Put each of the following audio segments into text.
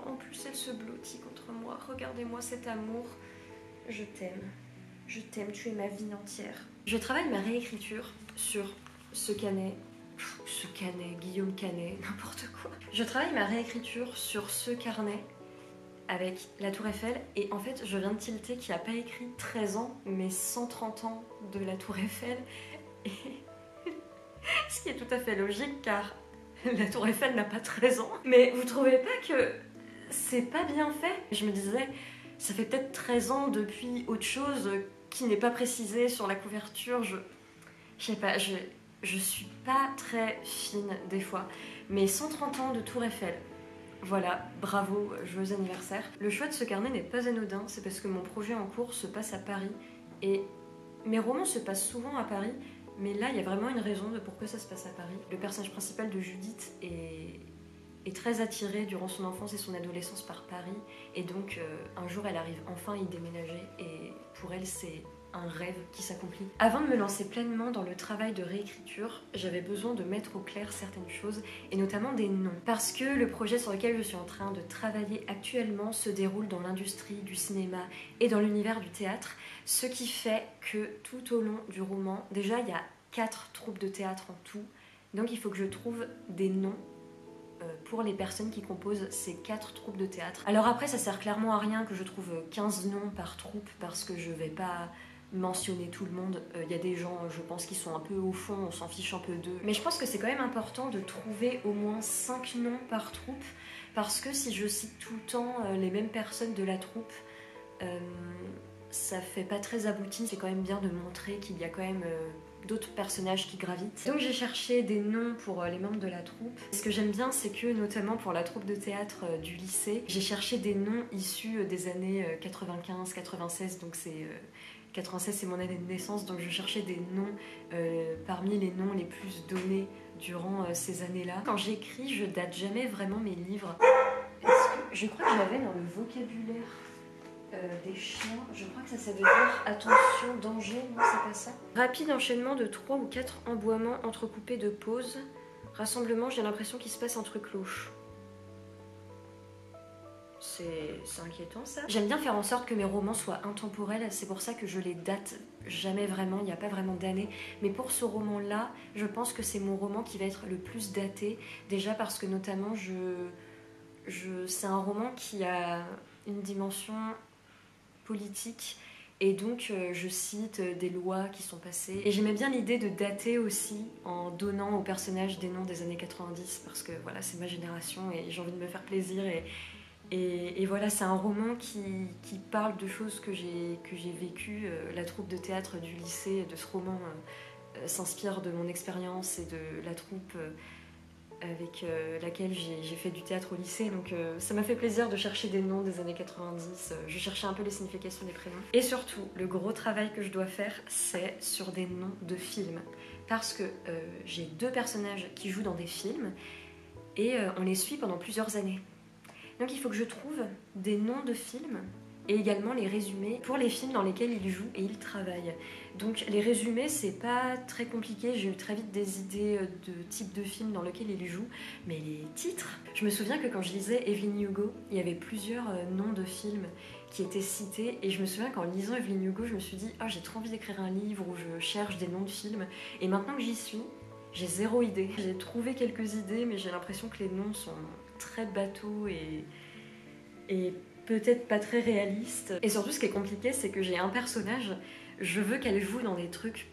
En plus elle se blottit contre moi. Regardez-moi cet amour. Je t'aime. Je t'aime, tu es ma vie entière. Je travaille ma réécriture sur ce Canet. Ce Canet, Guillaume Canet, n'importe quoi. Je travaille ma réécriture sur ce carnet avec la Tour Eiffel et en fait je viens de tilter qu'il n'a pas écrit 13 ans mais 130 ans de la Tour Eiffel. Et ce qui est tout à fait logique car la Tour Eiffel n'a pas 13 ans. Mais vous trouvez pas que c'est pas bien fait? Je me disais, ça fait peut-être 13 ans depuis autre chose qui n'est pas précisé sur la couverture. Je sais pas, je suis pas très fine des fois. Mais 130 ans de Tour Eiffel. Voilà, bravo, joyeux anniversaire. Le choix de ce carnet n'est pas anodin, c'est parce que mon projet en cours se passe à Paris. Et mes romans se passent souvent à Paris, mais là il y a vraiment une raison de pourquoi ça se passe à Paris. Le personnage principal de Judith est très attiré durant son enfance et son adolescence par Paris. Et donc un jour elle arrive enfin à y déménager et pour elle c'est un rêve qui s'accomplit. Avant de me lancer pleinement dans le travail de réécriture, j'avais besoin de mettre au clair certaines choses, et notamment des noms. Parce que le projet sur lequel je suis en train de travailler actuellement se déroule dans l'industrie du cinéma et dans l'univers du théâtre, ce qui fait que tout au long du roman, déjà il y a 4 troupes de théâtre en tout, donc il faut que je trouve des noms pour les personnes qui composent ces 4 troupes de théâtre. Alors après ça sert clairement à rien que je trouve 15 noms par troupe parce que je vais pas mentionner tout le monde. Il y a des gens, je pense, qui sont un peu au fond, on s'en fiche un peu d'eux. Mais je pense que c'est quand même important de trouver au moins 5 noms par troupe, parce que si je cite tout le temps les mêmes personnes de la troupe, ça fait pas très abouti. C'est quand même bien de montrer qu'il y a quand même d'autres personnages qui gravitent. Donc j'ai cherché des noms pour les membres de la troupe. Ce que j'aime bien, c'est que notamment pour la troupe de théâtre du lycée, j'ai cherché des noms issus des années 95-96, donc c'est 96 c'est mon année de naissance, donc je cherchais des noms parmi les noms les plus donnés durant ces années-là. Quand j'écris, je date jamais vraiment mes livres. Je crois que j'avais dans le vocabulaire des chiens, je crois que ça veut dire attention, danger, non c'est pas ça. Rapide enchaînement de 3 ou 4 emboîements entrecoupés de pauses. Rassemblement, j'ai l'impression qu'il se passe un truc louche. C'est inquiétant ça. J'aime bien faire en sorte que mes romans soient intemporels, c'est pour ça que je les date jamais vraiment, il n'y a pas vraiment d'année. Mais pour ce roman-là, je pense que c'est mon roman qui va être le plus daté. Déjà parce que notamment, c'est un roman qui a une dimension politique. Et donc je cite des lois qui sont passées. Et j'aimais bien l'idée de dater aussi en donnant aux personnages des noms des années 90 parce que voilà, c'est ma génération et j'ai envie de me faire plaisir. Et voilà, c'est un roman qui parle de choses que j'ai vécues. La troupe de théâtre du lycée de ce roman s'inspire de mon expérience et de la troupe avec laquelle j'ai fait du théâtre au lycée. Donc ça m'a fait plaisir de chercher des noms des années 90. Je cherchais un peu les significations des prénoms. Et surtout, le gros travail que je dois faire, c'est sur des noms de films. Parce que j'ai 2 personnages qui jouent dans des films et on les suit pendant plusieurs années. Donc il faut que je trouve des noms de films et également les résumés pour les films dans lesquels ils jouent et ils travaillent. Donc les résumés, c'est pas très compliqué, j'ai eu très vite des idées de type de film dans lequel ils jouent, mais les titres, je me souviens que quand je lisais Evelyn Hugo, il y avait plusieurs noms de films qui étaient cités et je me souviens qu'en lisant Evelyn Hugo, je me suis dit « Ah, j'ai trop envie d'écrire un livre où je cherche des noms de films » et maintenant que j'y suis, j'ai 0 idée. J'ai trouvé quelques idées, mais j'ai l'impression que les noms sont très bateaux et peut-être pas très réalistes. Et surtout, ce qui est compliqué, c'est que j'ai un personnage, je veux qu'elle joue dans des trucs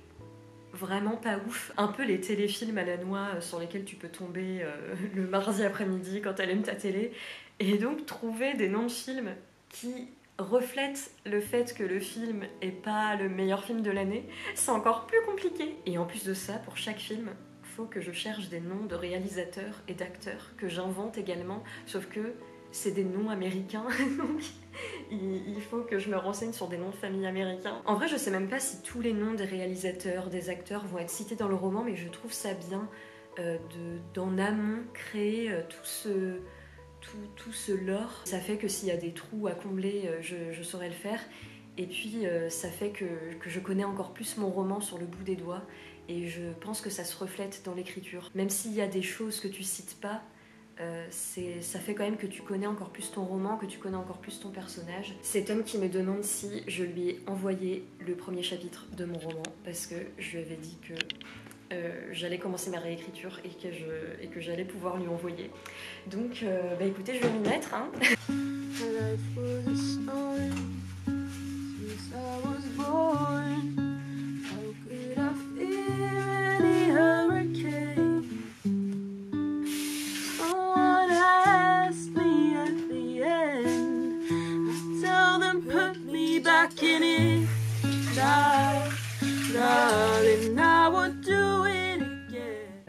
vraiment pas ouf. Un peu les téléfilms à la noix sur lesquels tu peux tomber le mardi après-midi quand elle aime ta télé. Et donc, trouver des noms de films qui reflètent le fait que le film est pas le meilleur film de l'année, c'est encore plus compliqué. Et en plus de ça, pour chaque film, faut que je cherche des noms de réalisateurs et d'acteurs que j'invente également, sauf que c'est des noms américains, donc il faut que je me renseigne sur des noms de famille américains. En vrai, je sais même pas si tous les noms des réalisateurs, des acteurs vont être cités dans le roman, mais je trouve ça bien d'en amont créer tout ce lore. Ça fait que s'il y a des trous à combler, je saurais le faire. Et puis ça fait que je connais encore plus mon roman sur le bout des doigts, et je pense que ça se reflète dans l'écriture. Même s'il y a des choses que tu cites pas, ça fait quand même que tu connais encore plus ton roman, que tu connais encore plus ton personnage. C'est Tom qui me demande si je lui ai envoyé le premier chapitre de mon roman, parce que je lui avais dit que j'allais commencer ma réécriture et que j'allais pouvoir lui envoyer. Donc bah écoutez, je vais m'y mettre, hein.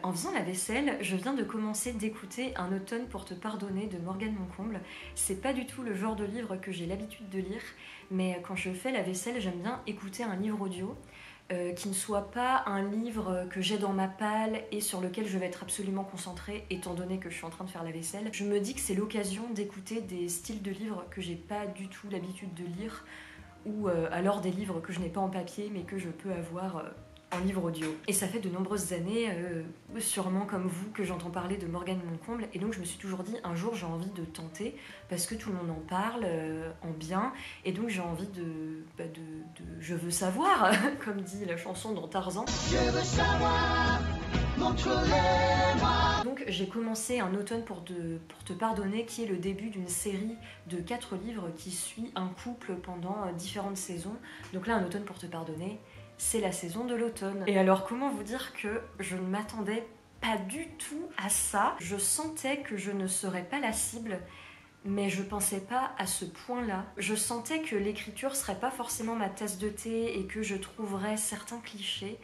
En faisant la vaisselle, je viens de commencer d'écouter Un automne pour te pardonner de Morgane Moncomble. C'est pas du tout le genre de livre que j'ai l'habitude de lire, mais quand je fais la vaisselle, j'aime bien écouter un livre audio qui ne soit pas un livre que j'ai dans ma palle et sur lequel je vais être absolument concentrée étant donné que je suis en train de faire la vaisselle. Je me dis que c'est l'occasion d'écouter des styles de livres que j'ai pas du tout l'habitude de lire, ou alors des livres que je n'ai pas en papier mais que je peux avoir en livre audio. Et ça fait de nombreuses années, sûrement comme vous, que j'entends parler de Morgane Moncomble, et donc je me suis toujours dit un jour j'ai envie de tenter parce que tout le monde en parle en bien, et donc j'ai envie je veux savoir, comme dit la chanson dans Tarzan. Je veux savoir, montre-le-moi. Donc j'ai commencé Un automne pour te pardonner, qui est le début d'une série de 4 livres qui suit un couple pendant différentes saisons. Donc là, Un automne pour te pardonner, c'est la saison de l'automne. Et alors comment vous dire que je ne m'attendais pas du tout à ça. Je sentais que je ne serais pas la cible, mais je pensais pas à ce point-là. Je sentais que l'écriture serait pas forcément ma tasse de thé et que je trouverais certains clichés,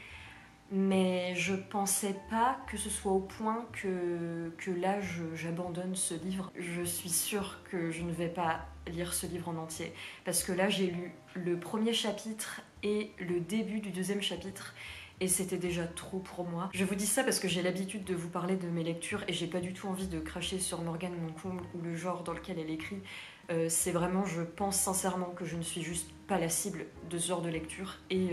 mais je pensais pas que ce soit au point que là j'abandonne ce livre. Je suis sûre que je ne vais pas lire ce livre en entier, parce que là j'ai lu le premier chapitre et le début du deuxième chapitre, et c'était déjà trop pour moi. Je vous dis ça parce que j'ai l'habitude de vous parler de mes lectures et j'ai pas du tout envie de cracher sur Morgane Moncomble ou le genre dans lequel elle écrit. C'est vraiment, je pense sincèrement que je ne suis juste pas la cible de ce genre de lecture, et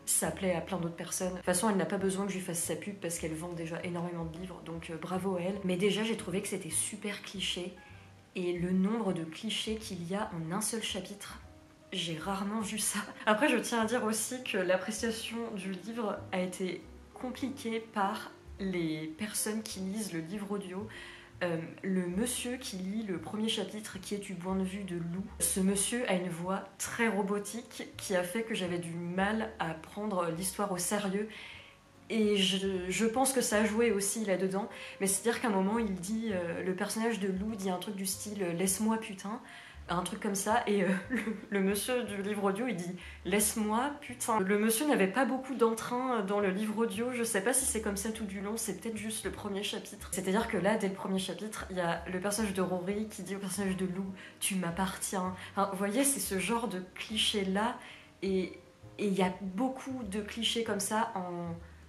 ça plaît à plein d'autres personnes. De toute façon, elle n'a pas besoin que je lui fasse sa pub parce qu'elle vend déjà énormément de livres, donc bravo à elle. Mais déjà, j'ai trouvé que c'était super cliché, et le nombre de clichés qu'il y a en un seul chapitre, j'ai rarement vu ça. Après, je tiens à dire aussi que l'appréciation du livre a été compliquée par les personnes qui lisent le livre audio. Le monsieur qui lit le premier chapitre, qui est du point de vue de Lou, ce monsieur a une voix très robotique qui a fait que j'avais du mal à prendre l'histoire au sérieux, et je pense que ça a joué aussi là-dedans. Mais c'est-à-dire qu'à un moment, il dit, le personnage de Lou dit un truc du style « laisse-moi putain », un truc comme ça, et le monsieur du livre audio il dit « laisse-moi putain ». Le monsieur n'avait pas beaucoup d'entrain dans le livre audio, je sais pas si c'est comme ça tout du long, c'est peut-être juste le premier chapitre. C'est-à-dire que là, dès le premier chapitre, il y a le personnage de Rory qui dit au personnage de Lou « tu m'appartiens ». Enfin, vous voyez, c'est ce genre de clichés-là, et il y a beaucoup de clichés comme ça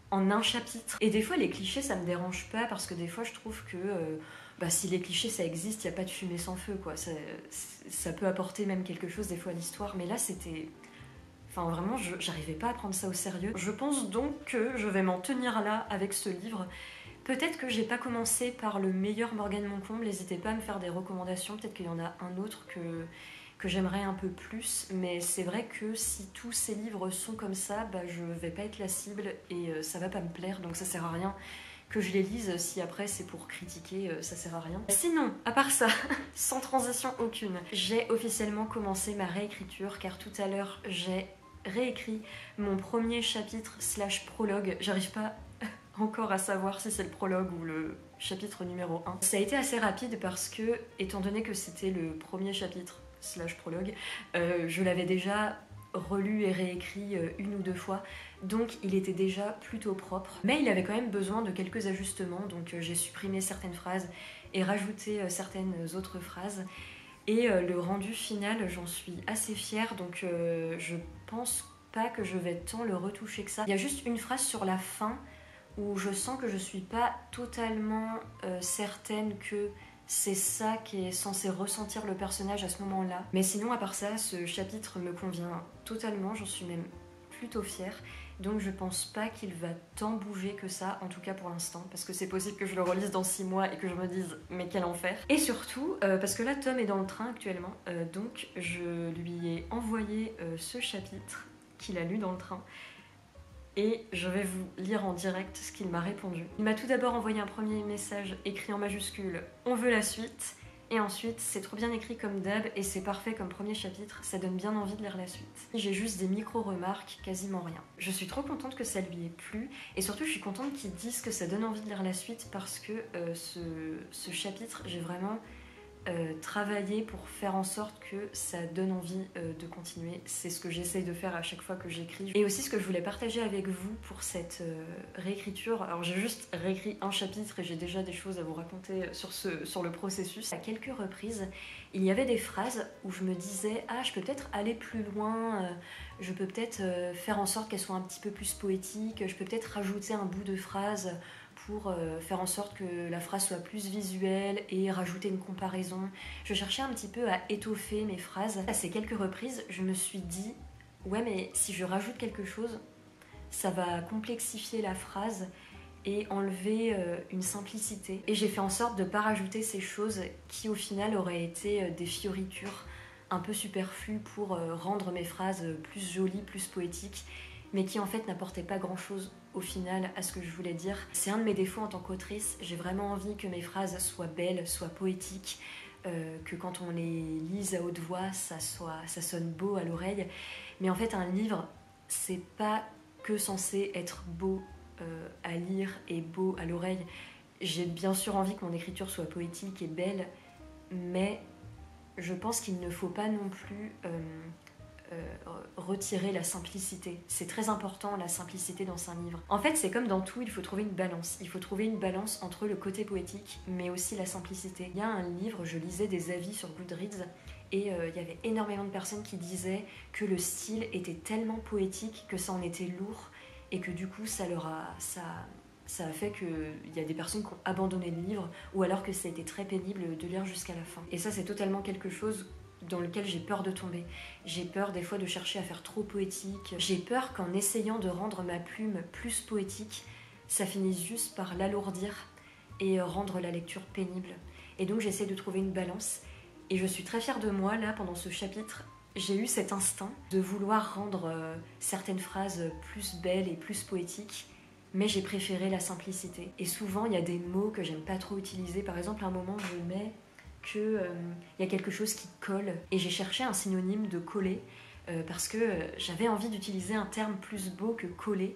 en un chapitre. Et des fois, les clichés, ça me dérange pas, parce que des fois, je trouve que si les clichés, ça existe, il n'y a pas de fumée sans feu, quoi. Ça peut apporter même quelque chose, des fois, à l'histoire. Mais là, c'était... Enfin, vraiment, j'arrivais pas à prendre ça au sérieux. Je pense donc que je vais m'en tenir là avec ce livre. Peut-être que j'ai pas commencé par le meilleur Morgane Moncomble, n'hésitez pas à me faire des recommandations, peut-être qu'il y en a un autre que j'aimerais un peu plus, mais c'est vrai que si tous ces livres sont comme ça, je vais pas être la cible et ça va pas me plaire, donc ça sert à rien que je les lise. Si après c'est pour critiquer, ça sert à rien. Sinon, à part ça, sans transition aucune, j'ai officiellement commencé ma réécriture, car tout à l'heure j'ai réécrit mon premier chapitre / prologue. J'arrive pas encore à savoir si c'est le prologue ou le chapitre numéro 1. Ça a été assez rapide parce que, étant donné que c'était le premier chapitre / prologue, je l'avais déjà relu et réécrit une ou deux fois, donc il était déjà plutôt propre. Mais il avait quand même besoin de quelques ajustements, donc j'ai supprimé certaines phrases et rajouté certaines autres phrases. Et le rendu final, j'en suis assez fière, donc je pense pas que je vais tant le retoucher que ça. Il y a juste une phrase sur la fin où je sens que je suis pas totalement certaine que c'est ça qui est censé ressentir le personnage à ce moment-là. Mais sinon, à part ça, ce chapitre me convient totalement, j'en suis même plutôt fière. Donc je pense pas qu'il va tant bouger que ça, en tout cas pour l'instant, parce que c'est possible que je le relise dans 6 mois et que je me dise mais quel enfer. Et surtout, parce que là Tom est dans le train actuellement, donc je lui ai envoyé ce chapitre qu'il a lu dans le train. Et je vais vous lire en direct ce qu'il m'a répondu. Il m'a tout d'abord envoyé un premier message écrit en majuscule « On veut la suite ». Et ensuite, c'est trop bien écrit comme d'hab et c'est parfait comme premier chapitre, ça donne bien envie de lire la suite. J'ai juste des micro-remarques, quasiment rien. Je suis trop contente que ça lui ait plu et surtout je suis contente qu'il dise que ça donne envie de lire la suite parce que ce chapitre, j'ai vraiment travailler pour faire en sorte que ça donne envie de continuer. C'est ce que j'essaye de faire à chaque fois que j'écris. Et aussi ce que je voulais partager avec vous pour cette réécriture. Alors j'ai juste réécrit un chapitre et j'ai déjà des choses à vous raconter sur le processus. À quelques reprises, il y avait des phrases où je me disais « Ah, je peux peut-être aller plus loin, je peux peut-être faire en sorte qu'elles soient un petit peu plus poétiques, je peux peut-être rajouter un bout de phrase pour faire en sorte que la phrase soit plus visuelle et rajouter une comparaison. Je cherchais un petit peu à étoffer mes phrases. À ces quelques reprises, je me suis dit « Ouais, mais si je rajoute quelque chose, ça va complexifier la phrase et enlever une simplicité. » Et j'ai fait en sorte de ne pas rajouter ces choses qui, au final, auraient été des fioritures un peu superflues pour rendre mes phrases plus jolies, plus poétiques, mais qui en fait n'apportaient pas grand-chose au final à ce que je voulais dire. C'est un de mes défauts en tant qu'autrice, j'ai vraiment envie que mes phrases soient belles, soient poétiques, que quand on les lise à haute voix, ça sonne beau à l'oreille. Mais en fait un livre, c'est pas que censé être beau à lire et beau à l'oreille. J'ai bien sûr envie que mon écriture soit poétique et belle, mais je pense qu'il ne faut pas non plus retirer la simplicité. C'est très important la simplicité dans un livre. En fait, c'est comme dans tout, il faut trouver une balance. Il faut trouver une balance entre le côté poétique, mais aussi la simplicité. Il y a un livre, je lisais des avis sur Goodreads, et il y avait énormément de personnes qui disaient que le style était tellement poétique que ça en était lourd, et que du coup, ça a fait qu'il y a des personnes qui ont abandonné le livre, ou alors que ça a été très pénible de lire jusqu'à la fin. Et ça, c'est totalement quelque chose dans lequel j'ai peur de tomber. J'ai peur des fois de chercher à faire trop poétique. J'ai peur qu'en essayant de rendre ma plume plus poétique, ça finisse juste par l'alourdir et rendre la lecture pénible. Et donc j'essaie de trouver une balance. Et je suis très fière de moi, là, pendant ce chapitre, j'ai eu cet instinct de vouloir rendre certaines phrases plus belles et plus poétiques, mais j'ai préféré la simplicité. Et souvent, il y a des mots que j'aime pas trop utiliser. Par exemple, à un moment, je mets qu'il y a quelque chose qui colle. Et j'ai cherché un synonyme de coller parce que j'avais envie d'utiliser un terme plus beau que coller.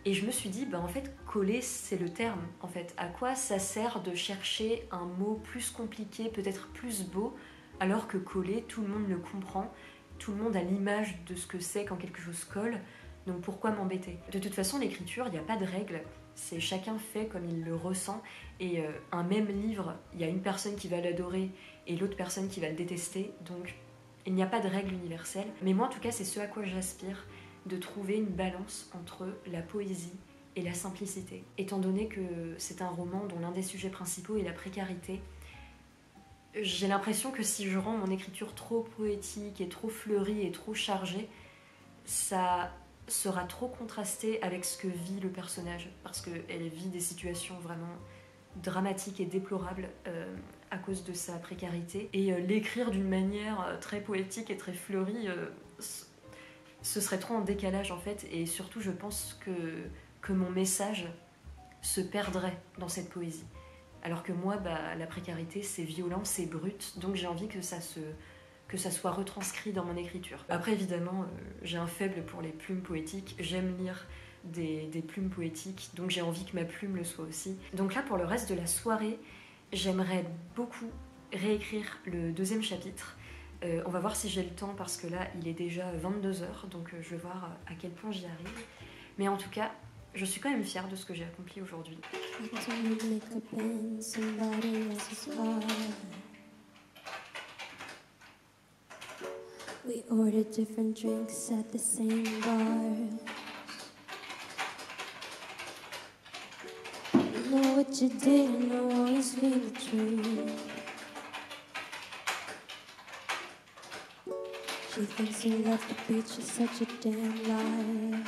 Et je me suis dit, en fait, coller, c'est le terme. En fait, à quoi ça sert de chercher un mot plus compliqué, peut-être plus beau, alors que coller, tout le monde le comprend, tout le monde a l'image de ce que c'est quand quelque chose colle. Donc pourquoi m'embêter? De toute façon, l'écriture, il n'y a pas de règle. C'est chacun fait comme il le ressent. Et un même livre, il y a une personne qui va l'adorer et l'autre personne qui va le détester. Donc il n'y a pas de règle universelle. Mais moi, en tout cas, c'est ce à quoi j'aspire, de trouver une balance entre la poésie et la simplicité. Étant donné que c'est un roman dont l'un des sujets principaux est la précarité, j'ai l'impression que si je rends mon écriture trop poétique et trop fleurie et trop chargée, ça sera trop contrasté avec ce que vit le personnage, parce qu'elle vit des situations vraiment dramatiques et déplorables à cause de sa précarité. Et l'écrire d'une manière très poétique et très fleurie, ce serait trop en décalage en fait, et surtout je pense que mon message se perdrait dans cette poésie. Alors que moi, la précarité, c'est violent, c'est brut, donc j'ai envie que ça soit retranscrit dans mon écriture. Après, évidemment, j'ai un faible pour les plumes poétiques. J'aime lire des plumes poétiques, donc j'ai envie que ma plume le soit aussi. Donc là, pour le reste de la soirée, j'aimerais beaucoup réécrire le deuxième chapitre. On va voir si j'ai le temps parce que là il est déjà 22 h, donc je vais voir à quel point j'y arrive. Mais en tout cas, je suis quand même fière de ce que j'ai accompli aujourd'hui. We ordered different drinks at the same bar. You know what you didn't always be the truth. She thinks you left the beach is such a damn lie.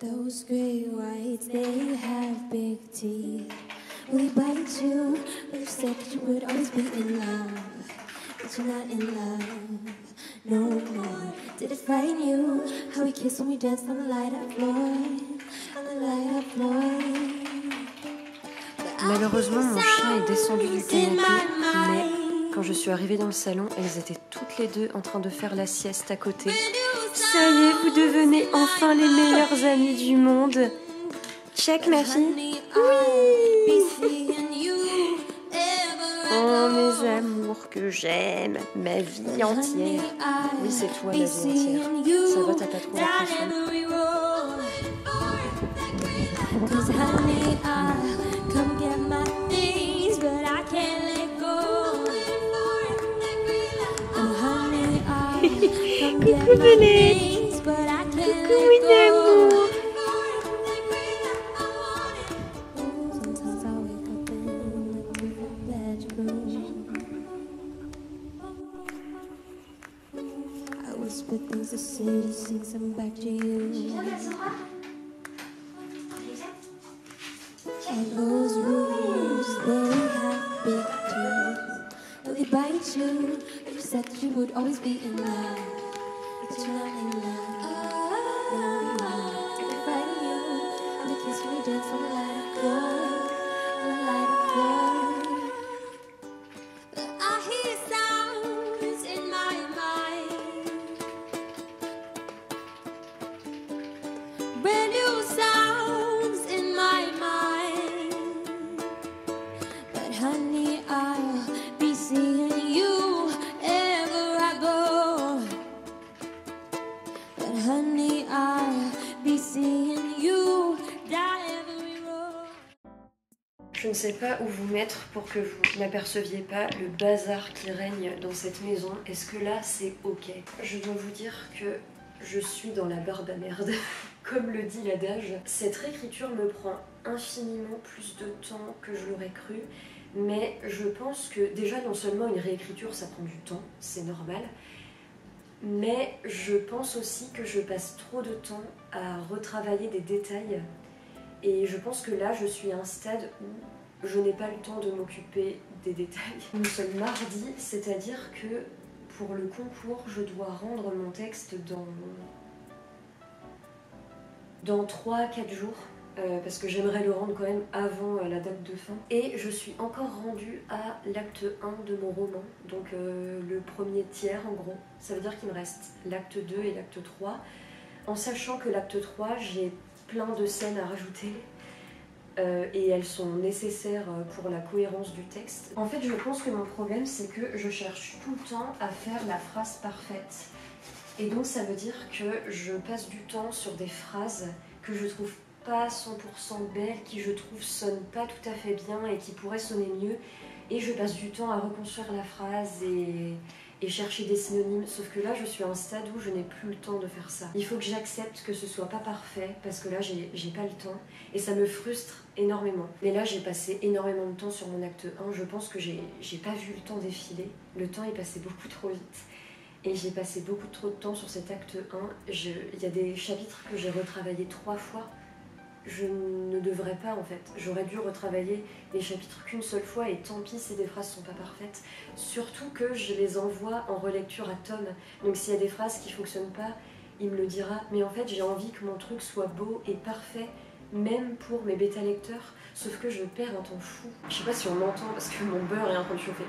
Those great whites, they have big teeth. We bite you, but you said that you would always be in love. But you're not in love no more. Did it frighten you how we kissed when we danced on the light up floor? On the light up floor. Malheureusement, mon chien est descendu du canapé, mais quand je suis arrivée dans le salon, elles étaient toutes les deux en train de faire la sieste à côté. Ça y est, vous devenez enfin les meilleures amies du monde. Check, ma fille. Oui. Oh, mes amours que j'aime, ma vie entière. Oui, c'est toi, ma vie entière. Ça va, t'as pas trop l'impression. Coucou Belette. Coucou mon amour. I whisper things to say to sing some back to you. And those rules, they have big teeth. Will they bite you? You said that you would always be in love. But you're not in love. No, no. Did it frighten you? And the kiss when we danced on the light of floor. On the light of floor. But I hear sounds in my mind. Brand new sounds in my mind. But honey, I'll be seeing you ever I go. But honey, I'll be seeing you down every road. Je ne sais pas où vous mettre pour que vous n'aperceviez pas le bazar qui règne dans cette maison. Est-ce que là c'est ok? Je dois vous dire que je suis dans la barbe à merde. Comme le dit l'adage, cette réécriture me prend infiniment plus de temps que je l'aurais cru. Mais je pense que déjà non seulement une réécriture ça prend du temps, c'est normal. Mais je pense aussi que je passe trop de temps à retravailler des détails. Et je pense que là je suis à un stade où je n'ai pas le temps de m'occuper des détails. Nous sommes mardi, c'est-à-dire que pour le concours, je dois rendre mon texte dans 3-4 jours. Parce que j'aimerais le rendre quand même avant la date de fin. Et je suis encore rendue à l'acte 1 de mon roman, donc le premier tiers en gros. Ça veut dire qu'il me reste l'acte 2 et l'acte 3, en sachant que l'acte 3, j'ai plein de scènes à rajouter. Et elles sont nécessaires pour la cohérence du texte. En fait, je pense que mon problème, c'est que je cherche tout le temps à faire la phrase parfaite. Et donc, ça veut dire que je passe du temps sur des phrases que je trouve pas 100% belles, qui je trouve sonnent pas tout à fait bien et qui pourraient sonner mieux. Et je passe du temps à reconstruire la phrase et chercher des synonymes, sauf que là je suis à un stade où je n'ai plus le temps de faire ça. Il faut que j'accepte que ce soit pas parfait, parce que là j'ai pas le temps, et ça me frustre énormément. Mais là j'ai passé énormément de temps sur mon acte 1, je pense que j'ai pas vu le temps défiler, le temps est passé beaucoup trop vite. Et j'ai passé beaucoup trop de temps sur cet acte 1, il y a des chapitres que j'ai retravaillés 3 fois. Je ne devrais pas en fait, j'aurais dû retravailler les chapitres qu'une seule fois et tant pis si des phrases sont pas parfaites. Surtout que je les envoie en relecture à Tom, donc s'il y a des phrases qui fonctionnent pas, il me le dira. Mais en fait j'ai envie que mon truc soit beau et parfait, même pour mes bêta lecteurs, sauf que je perds un temps fou. Je sais pas si on m'entend parce que mon beurre est en train de chauffer.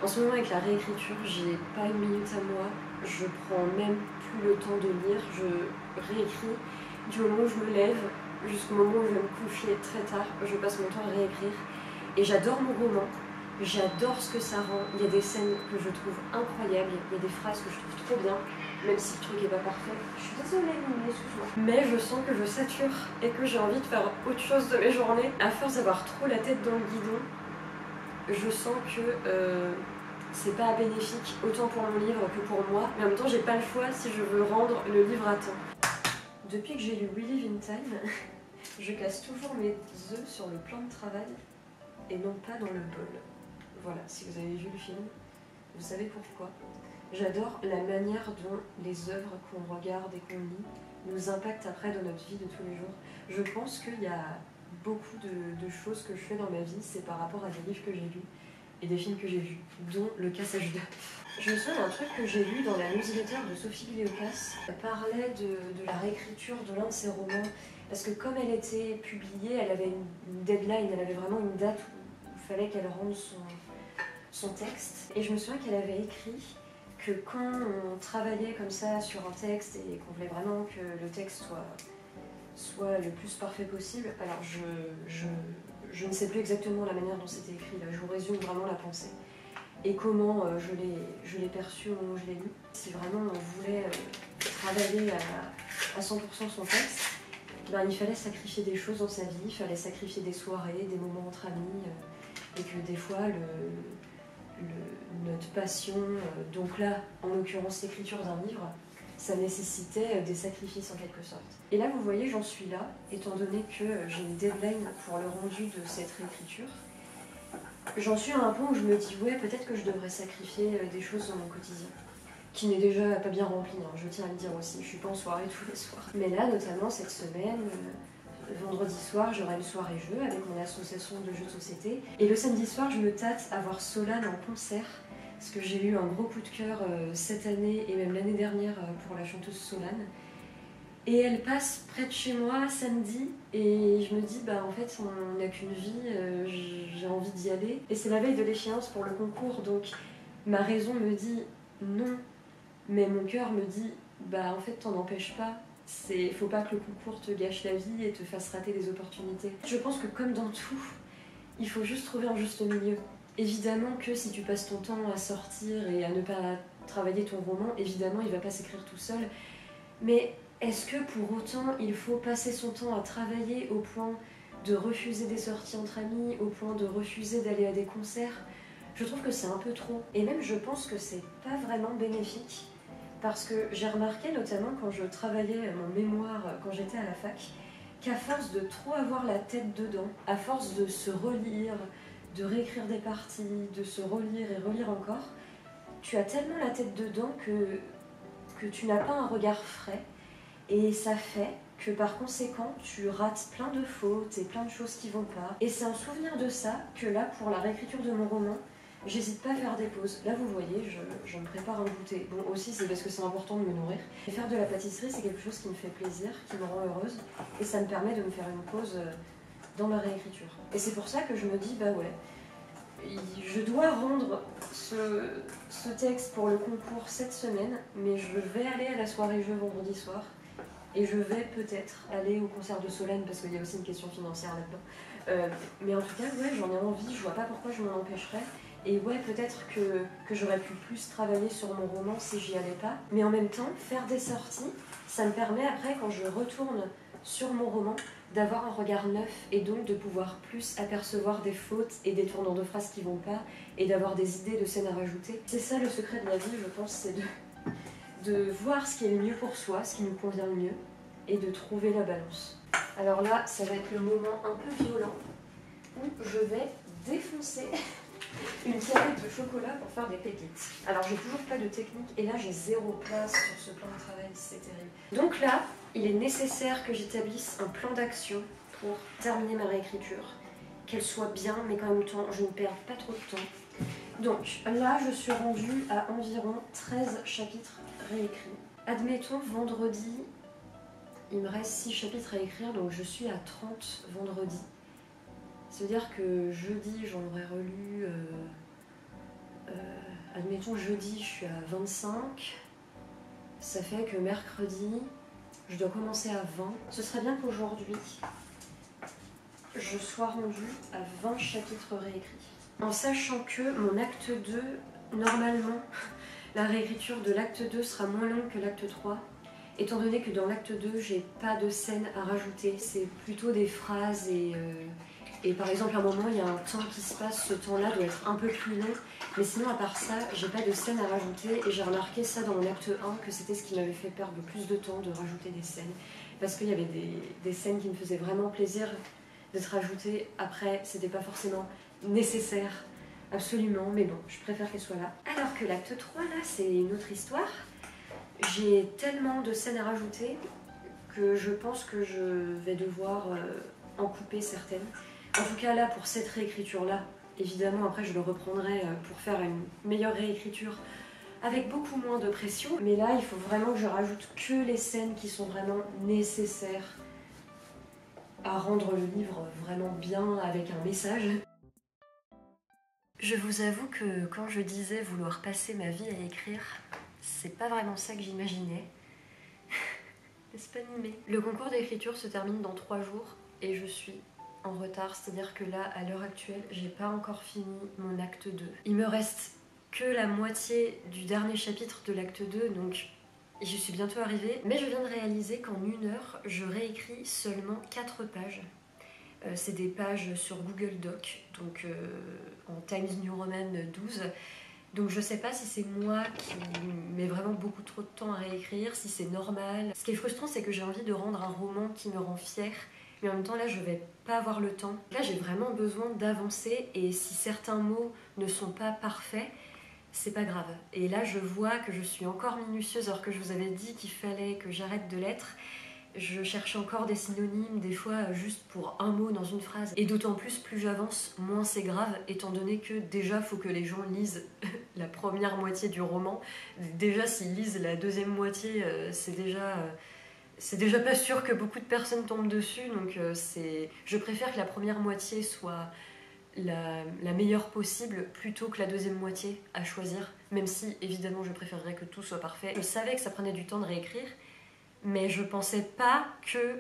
En ce moment avec la réécriture, j'ai pas une minute à moi, je prends même plus le temps de lire, je réécris du moment où je me lève jusqu'au moment où je vais me coucher très tard, je passe mon temps à réécrire. Et j'adore mon roman, J'adore ce que ça rend. Il y a des scènes que je trouve incroyables, il y a des phrases que je trouve trop bien, même si le truc est pas parfait. Je suis désolée, mais excuse-moi. Mais je sens que je sature et que j'ai envie de faire autre chose de mes journées. À force d'avoir trop la tête dans le guidon, je sens que c'est pas bénéfique autant pour mon livre que pour moi. Mais en même temps, j'ai pas le choix si je veux rendre le livre à temps. Depuis que j'ai lu We Live in Time, je casse toujours mes œufs sur le plan de travail et non pas dans le bol. Voilà, si vous avez vu le film, vous savez pourquoi. J'adore la manière dont les œuvres qu'on regarde et qu'on lit nous impactent après dans notre vie de tous les jours. Je pense qu'il y a beaucoup de choses que je fais dans ma vie, c'est par rapport à des livres que j'ai lus et des films que j'ai vus, dont Le Cassage d'œufs. Je me souviens d'un truc que j'ai lu dans la newsletter de Sophie Gliokas. Elle parlait de la réécriture de l'un de ses romans, parce que comme elle était publiée, elle avait une deadline, elle avait vraiment une date où il fallait qu'elle rende son texte. Et je me souviens qu'elle avait écrit que quand on travaillait comme ça sur un texte et qu'on voulait vraiment que le texte soit le plus parfait possible, alors je ne sais plus exactement la manière dont c'était écrit, là, je vous résume vraiment la pensée et comment je l'ai perçu au moment où je l'ai lu. Si vraiment on voulait travailler à 100% son texte, ben, il fallait sacrifier des choses dans sa vie, il fallait sacrifier des soirées, des moments entre amis, et que des fois notre passion, donc là en l'occurrence l'écriture d'un livre, ça nécessitait des sacrifices en quelque sorte. Et là vous voyez, j'en suis là, étant donné que j'ai une deadline pour le rendu de cette réécriture. J'en suis à un point où je me dis ouais, peut-être que je devrais sacrifier des choses dans mon quotidien, qui n'est déjà pas bien rempli, hein, je tiens à le dire aussi, je suis pas en soirée tous les soirs. Mais là notamment cette semaine, vendredi soir, j'aurai une soirée jeu avec mon association de jeux de société. Et le samedi soir, je me tâte à voir Solane en concert, parce que j'ai eu un gros coup de cœur cette année et même l'année dernière pour la chanteuse Solane. Et elle passe près de chez moi samedi, et je me dis, bah en fait, on n'a qu'une vie, j'ai envie d'y aller. Et c'est la veille de l'échéance pour le concours, donc ma raison me dit non, mais mon cœur me dit, bah en fait, t'en empêches pas. Faut pas que le concours te gâche la vie et te fasse rater des opportunités. Je pense que comme dans tout, il faut juste trouver un juste milieu. Évidemment que si tu passes ton temps à sortir et à ne pas travailler ton roman, évidemment il va pas s'écrire tout seul. Mais est-ce que pour autant il faut passer son temps à travailler au point de refuser des sorties entre amis, au point de refuser d'aller à des concerts? Je trouve que c'est un peu trop. Et même je pense que c'est pas vraiment bénéfique. Parce que j'ai remarqué, notamment quand je travaillais mon mémoire, quand j'étais à la fac, qu'à force de trop avoir la tête dedans, à force de se relire, de réécrire des parties, de se relire et relire encore, tu as tellement la tête dedans que tu n'as pas un regard frais. Et ça fait que par conséquent, tu rates plein de fautes et plein de choses qui vont pas. Et c'est un souvenir de ça que là, pour la réécriture de mon roman, j'hésite pas à faire des pauses. Là, vous voyez, je me prépare un goûter. Bon, aussi, c'est parce que c'est important de me nourrir. Et faire de la pâtisserie, c'est quelque chose qui me fait plaisir, qui me rend heureuse. Et ça me permet de me faire une pause dans ma réécriture. Et c'est pour ça que je me dis, bah ouais, je dois rendre ce texte pour le concours cette semaine, mais je vais aller à la soirée jeu vendredi soir. Et je vais peut-être aller au concert de Solane, parce qu'il y a aussi une question financière là-dedans. Mais en tout cas, ouais, j'en ai envie, je vois pas pourquoi je m'en empêcherais. Et ouais, peut-être que j'aurais pu plus travailler sur mon roman si j'y allais pas. Mais en même temps, faire des sorties, ça me permet après, quand je retourne sur mon roman, d'avoir un regard neuf et donc de pouvoir plus apercevoir des fautes et des tournants de phrases qui vont pas et d'avoir des idées de scènes à rajouter. C'est ça le secret de la vie, je pense, c'est de voir ce qui est le mieux pour soi, ce qui nous convient le mieux et de trouver la balance. Alors là, ça va être le moment un peu violent où je vais défoncer une tablette de chocolat pour faire des pépites. Alors j'ai toujours pas de technique et là j'ai zéro place sur ce plan de travail, c'est terrible. Donc là, il est nécessaire que j'établisse un plan d'action pour terminer ma réécriture, qu'elle soit bien mais qu'en même temps je ne perde pas trop de temps. Donc là je suis rendue à environ 13 chapitres réécrits. Admettons vendredi, il me reste 6 chapitres à écrire, donc je suis à 30 vendredi. C'est-à-dire que jeudi, j'en aurais relu, admettons jeudi, je suis à 25, ça fait que mercredi, je dois commencer à 20. Ce serait bien qu'aujourd'hui, je sois rendue à 20 chapitres réécrits. En sachant que mon acte 2, normalement, la réécriture de l'acte 2 sera moins longue que l'acte 3, étant donné que dans l'acte 2, j'ai pas de scène à rajouter, c'est plutôt des phrases et par exemple à un moment il y a un temps qui se passe, ce temps-là doit être un peu plus long, mais sinon à part ça, j'ai pas de scène à rajouter et j'ai remarqué ça dans mon acte 1 que c'était ce qui m'avait fait perdre le plus de temps de rajouter des scènes, parce qu'il y avait des scènes qui me faisaient vraiment plaisir d'être rajoutées, après c'était pas forcément nécessaire. Absolument, mais bon, je préfère qu'elle soit là. Alors que l'acte 3, là, c'est une autre histoire. J'ai tellement de scènes à rajouter que je pense que je vais devoir en couper certaines. En tout cas, là, pour cette réécriture-là, évidemment, après, je le reprendrai pour faire une meilleure réécriture avec beaucoup moins de pression. Mais là, il faut vraiment que je rajoute que les scènes qui sont vraiment nécessaires à rendre le livre vraiment bien avec un message. Je vous avoue que quand je disais vouloir passer ma vie à écrire, c'est pas vraiment ça que j'imaginais. N'est-ce pas Nimé? Le concours d'écriture se termine dans 3 jours et je suis en retard, c'est-à-dire que là, à l'heure actuelle, j'ai pas encore fini mon acte 2. Il me reste que la moitié du dernier chapitre de l'acte 2, donc j'y suis bientôt arrivée. Mais je viens de réaliser qu'en 1 heure, je réécris seulement 4 pages. C'est des pages sur Google Doc, donc en Times New Roman 12. Donc je sais pas si c'est moi qui mets vraiment beaucoup trop de temps à réécrire, si c'est normal. Ce qui est frustrant, c'est que j'ai envie de rendre un roman qui me rend fière, mais en même temps là je vais pas avoir le temps. Là j'ai vraiment besoin d'avancer et si certains mots ne sont pas parfaits, c'est pas grave. Et là je vois que je suis encore minutieuse alors que je vous avais dit qu'il fallait que j'arrête de l'être. Je cherche encore des synonymes, des fois juste pour un mot dans une phrase. Et d'autant plus j'avance, moins c'est grave, étant donné que déjà, faut que les gens lisent la première moitié du roman. Déjà, s'ils lisent la deuxième moitié, c'est déjà pas sûr que beaucoup de personnes tombent dessus. Donc je préfère que la première moitié soit la meilleure possible plutôt que la deuxième moitié à choisir. Même si, évidemment, je préférerais que tout soit parfait. Je savais que ça prenait du temps de réécrire, mais je pensais pas que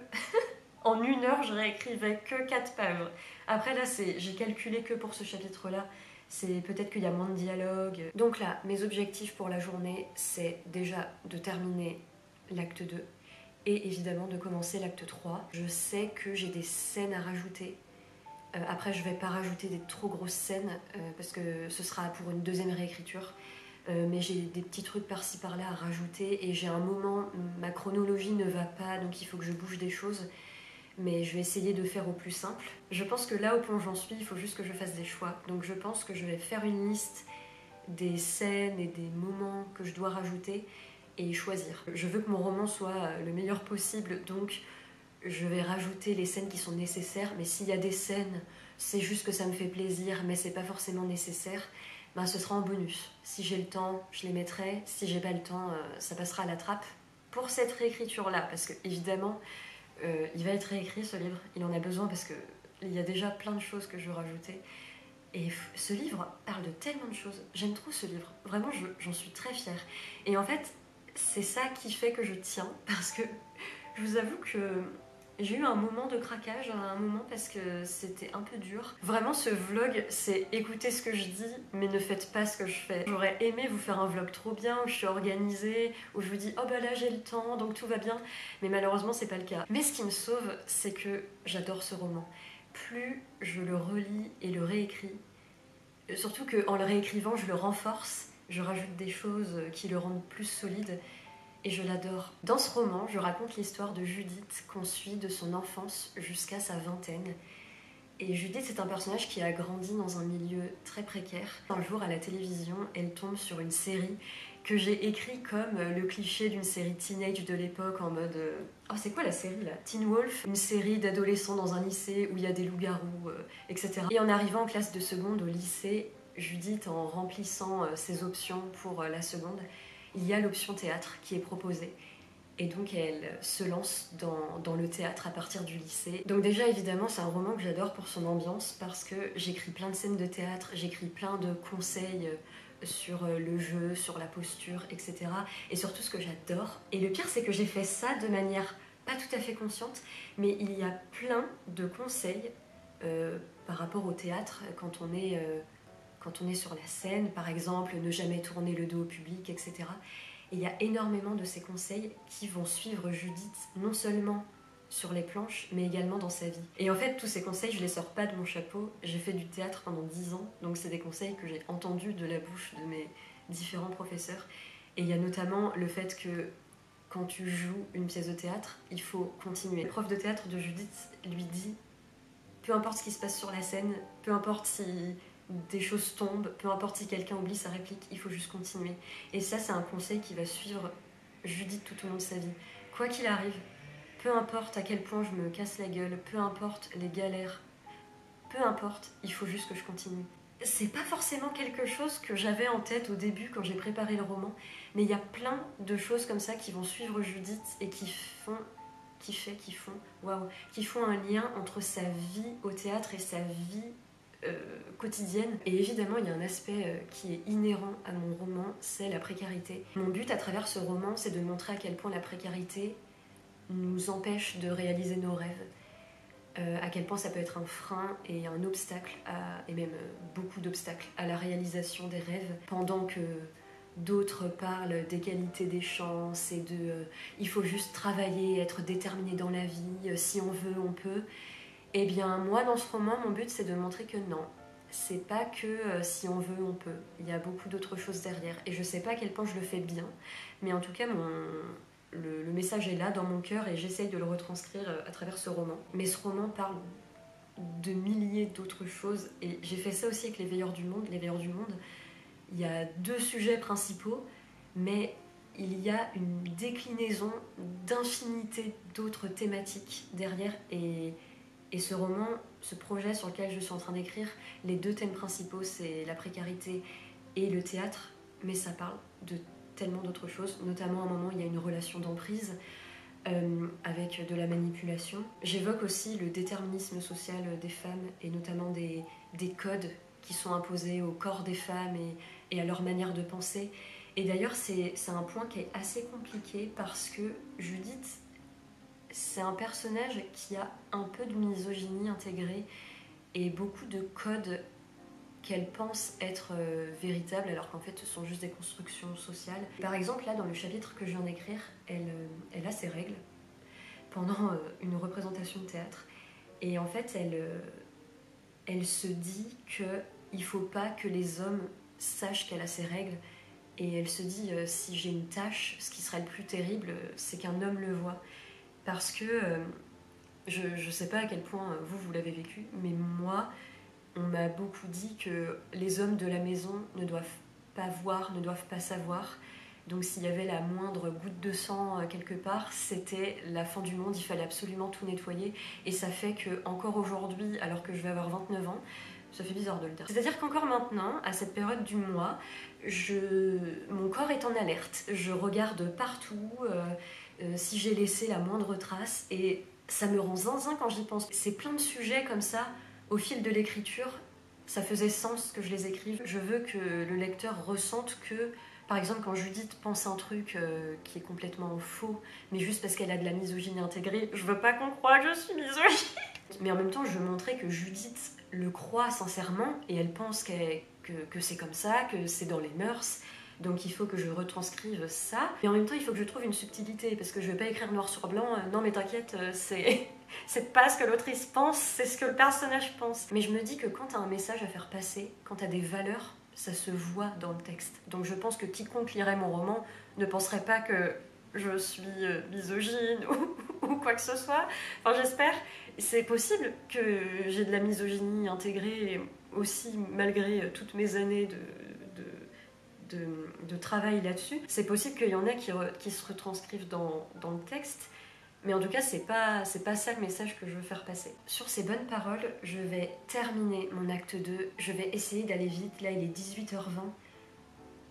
en 1 heure je réécrivais que 4 pages. Après là, j'ai calculé que pour ce chapitre-là, c'est peut-être qu'il y a moins de dialogue. Donc là, mes objectifs pour la journée, c'est déjà de terminer l'acte 2 et évidemment de commencer l'acte 3. Je sais que j'ai des scènes à rajouter. Après, je vais pas rajouter des trop grosses scènes parce que ce sera pour une deuxième réécriture. Mais j'ai des petits trucs par-ci par-là à rajouter et j'ai un moment, ma chronologie ne va pas, donc il faut que je bouge des choses, mais je vais essayer de faire au plus simple. Je pense que là, au point où j'en suis, il faut juste que je fasse des choix. Donc je pense que je vais faire une liste des scènes et des moments que je dois rajouter et choisir. Je veux que mon roman soit le meilleur possible, donc je vais rajouter les scènes qui sont nécessaires, mais s'il y a des scènes, c'est juste que ça me fait plaisir, mais c'est pas forcément nécessaire, ben ce sera en bonus. Si j'ai le temps, je les mettrai. Si j'ai pas le temps, ça passera à la trappe. Pour cette réécriture-là, parce que évidemment, il va être réécrit ce livre. Il en a besoin parce qu'il y a déjà plein de choses que je veux rajouter. Et ce livre parle de tellement de choses. J'aime trop ce livre. Vraiment, j'en suis très fière. Et en fait, c'est ça qui fait que je tiens, parce que je vous avoue que j'ai eu un moment de craquage à un moment parce que c'était un peu dur. Vraiment, ce vlog, c'est écoutez ce que je dis, mais ne faites pas ce que je fais. J'aurais aimé vous faire un vlog trop bien, où je suis organisée, où je vous dis « Oh bah là, j'ai le temps, donc tout va bien ». Mais malheureusement, c'est pas le cas. Mais ce qui me sauve, c'est que j'adore ce roman. Plus je le relis et le réécris, surtout qu'en le réécrivant, je le renforce, je rajoute des choses qui le rendent plus solide. Et je l'adore. Dans ce roman, je raconte l'histoire de Judith qu'on suit de son enfance jusqu'à sa vingtaine. Et Judith, c'est un personnage qui a grandi dans un milieu très précaire. Un jour, à la télévision, elle tombe sur une série que j'ai écrit comme le cliché d'une série teenage de l'époque en mode... Oh, c'est quoi la série là? Teen Wolf, une série d'adolescents dans un lycée où il y a des loups-garous, etc. Et en arrivant en classe de seconde au lycée, Judith, en remplissant ses options pour la seconde, il y a l'option théâtre qui est proposée. Et donc elle se lance dans le théâtre à partir du lycée. Donc déjà évidemment c'est un roman que j'adore pour son ambiance parce que j'écris plein de scènes de théâtre, j'écris plein de conseils sur le jeu, sur la posture, etc. Et surtout ce que j'adore. Et le pire c'est que j'ai fait ça de manière pas tout à fait consciente, mais il y a plein de conseils par rapport au théâtre quand on est quand on est sur la scène, par exemple, ne jamais tourner le dos au public, etc. Et il y a énormément de ces conseils qui vont suivre Judith, non seulement sur les planches, mais également dans sa vie. Et en fait, tous ces conseils, je les sors pas de mon chapeau. J'ai fait du théâtre pendant 10 ans, donc c'est des conseils que j'ai entendus de la bouche de mes différents professeurs. Et il y a notamment le fait que quand tu joues une pièce de théâtre, il faut continuer. Le prof de théâtre de Judith lui dit, peu importe ce qui se passe sur la scène, peu importe si des choses tombent, peu importe si quelqu'un oublie sa réplique, il faut juste continuer. Et ça, c'est un conseil qui va suivre Judith tout au long de sa vie. Quoi qu'il arrive, peu importe à quel point je me casse la gueule, peu importe les galères, peu importe, il faut juste que je continue. C'est pas forcément quelque chose que j'avais en tête au début quand j'ai préparé le roman, mais il y a plein de choses comme ça qui vont suivre Judith et qui font un lien entre sa vie au théâtre et sa vie quotidienne. Et évidemment, il y a un aspect qui est inhérent à mon roman, c'est la précarité. Mon but à travers ce roman, c'est de montrer à quel point la précarité nous empêche de réaliser nos rêves, à quel point ça peut être un frein et un obstacle, et même beaucoup d'obstacles à la réalisation des rêves, pendant que d'autres parlent d'égalité des chances et il faut juste travailler, être déterminé dans la vie, si on veut, on peut. Eh bien, moi, dans ce roman, mon but, c'est de montrer que non, c'est pas que si on veut, on peut. Il y a beaucoup d'autres choses derrière. Et je sais pas à quel point je le fais bien, mais en tout cas, le message est là, dans mon cœur, et j'essaye de le retranscrire à travers ce roman. Mais ce roman parle de milliers d'autres choses, et j'ai fait ça aussi avec Les Veilleurs du Monde. Les Veilleurs du Monde, il y a 2 sujets principaux, mais il y a une déclinaison d'infinité d'autres thématiques derrière, et ce roman, ce projet sur lequel je suis en train d'écrire, les 2 thèmes principaux, c'est la précarité et le théâtre, mais ça parle de tellement d'autres choses, notamment à un moment il y a une relation d'emprise avec de la manipulation. J'évoque aussi le déterminisme social des femmes, et notamment des codes qui sont imposés au corps des femmes et à leur manière de penser. Et d'ailleurs, c'est un point qui est assez compliqué, parce que Judith, c'est un personnage qui a un peu de misogynie intégrée et beaucoup de codes qu'elle pense être véritables, alors qu'en fait ce sont juste des constructions sociales. Par exemple, là, dans le chapitre que je viens d'écrire, elle a ses règles pendant une représentation de théâtre. Et en fait, elle se dit qu'il ne faut pas que les hommes sachent qu'elle a ses règles. Et elle se dit, si j'ai une tache, ce qui serait le plus terrible, c'est qu'un homme le voit. Parce que, je ne sais pas à quel point vous l'avez vécu, mais moi, on m'a beaucoup dit que les hommes de la maison ne doivent pas voir, ne doivent pas savoir. Donc s'il y avait la moindre goutte de sang quelque part, c'était la fin du monde, il fallait absolument tout nettoyer. Et ça fait que encore aujourd'hui, alors que je vais avoir 29 ans, ça fait bizarre de le dire. C'est-à-dire qu'encore maintenant, à cette période du mois, mon corps est en alerte. Je regarde partout si j'ai laissé la moindre trace, et ça me rend zinzin quand j'y pense. C'est plein de sujets comme ça. Au fil de l'écriture, ça faisait sens que je les écrive. Je veux que le lecteur ressente que, par exemple, quand Judith pense un truc qui est complètement faux, mais juste parce qu'elle a de la misogynie intégrée, je veux pas qu'on croie que je suis misogyne. Mais en même temps, je veux montrer que Judith le croit sincèrement, et elle pense que c'est comme ça, que c'est dans les mœurs. Donc il faut que je retranscrive ça. Mais en même temps, il faut que je trouve une subtilité, parce que je vais pas écrire noir sur blanc. Non mais t'inquiète, c'est pas ce que l'autrice pense, c'est ce que le personnage pense. Mais je me dis que quand t'as un message à faire passer, quand t'as des valeurs, ça se voit dans le texte. Donc je pense que quiconque lirait mon roman ne penserait pas que je suis misogyne ou quoi que ce soit. Enfin, j'espère. C'est possible que j'ai de la misogynie intégrée aussi, malgré toutes mes années de travail là-dessus. C'est possible qu'il y en ait qui se retranscrivent dans le texte. Mais en tout cas, c'est pas ça le message que je veux faire passer. Sur ces bonnes paroles, je vais terminer mon acte 2. Je vais essayer d'aller vite. Là, il est 18h20.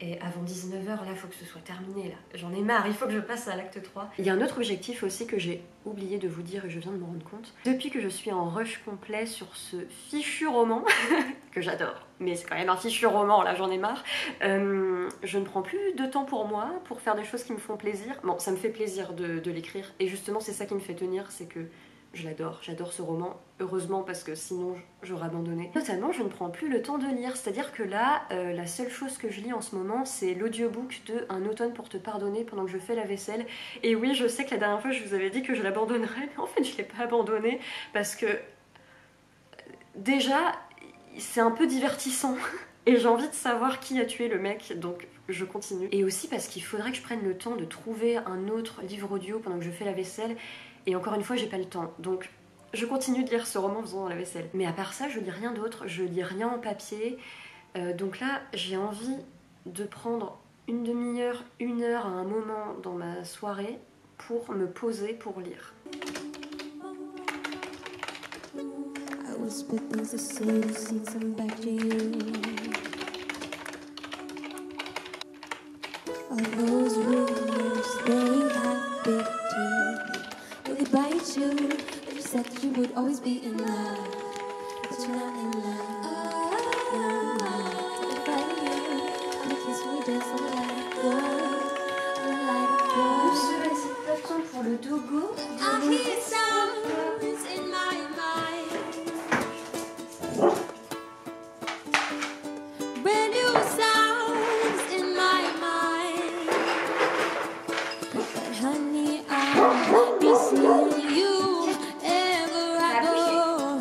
Et avant 19h, là, il faut que ce soit terminé. Là, j'en ai marre, il faut que je passe à l'acte 3. Il y a un autre objectif aussi que j'ai oublié de vous dire, et je viens de me rendre compte. Depuis que je suis en rush complet sur ce fichu roman, que j'adore, mais c'est quand même un fichu roman, là, j'en ai marre, je ne prends plus de temps pour moi, pour faire des choses qui me font plaisir. Bon, ça me fait plaisir de l'écrire, et justement, c'est ça qui me fait tenir, c'est que j'adore ce roman, heureusement parce que sinon j'aurais abandonné. Notamment, je ne prends plus le temps de lire, c'est-à-dire que là, la seule chose que je lis en ce moment, c'est l'audiobook de Un automne pour te pardonner pendant que je fais la vaisselle. Et oui, je sais que la dernière fois, je vous avais dit que je l'abandonnerais, mais en fait, je ne l'ai pas abandonné parce que déjà, c'est un peu divertissant. Et j'ai envie de savoir qui a tué le mec, donc je continue. Et aussi parce qu'il faudrait que je prenne le temps de trouver un autre livre audio pendant que je fais la vaisselle. Et encore une fois, j'ai pas le temps. Donc je continue de lire ce roman en faisant la vaisselle. Mais à part ça, je lis rien d'autre. Je lis rien en papier. Donc là, j'ai envie de prendre une demi-heure, une heure à un moment dans ma soirée pour me poser pour lire. I whisper things to say to sing some back to you. All those rumors, they have big teeth. Will they bite you? You said that you would always be in love, but you're not in love. You're not. If I were you, I'd kiss me just a light go, a light go. C'est pas temps pour le dogo. I hear sounds in my mind. Brand new sounds in my mind. But honey, I'll be seeing you ever I go.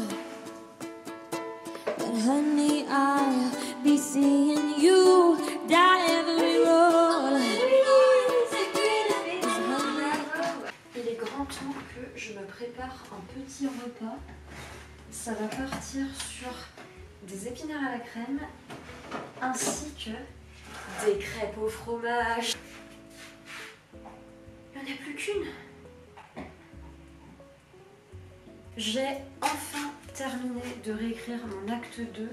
But honey, I'll be seeing you down every road. Il est grand temps que je me prépare un petit repas. Ça va partir sur des épinards à la crème ainsi que des crêpes au fromage. Il n'y en a plus qu'une. J'ai enfin terminé de réécrire mon acte 2.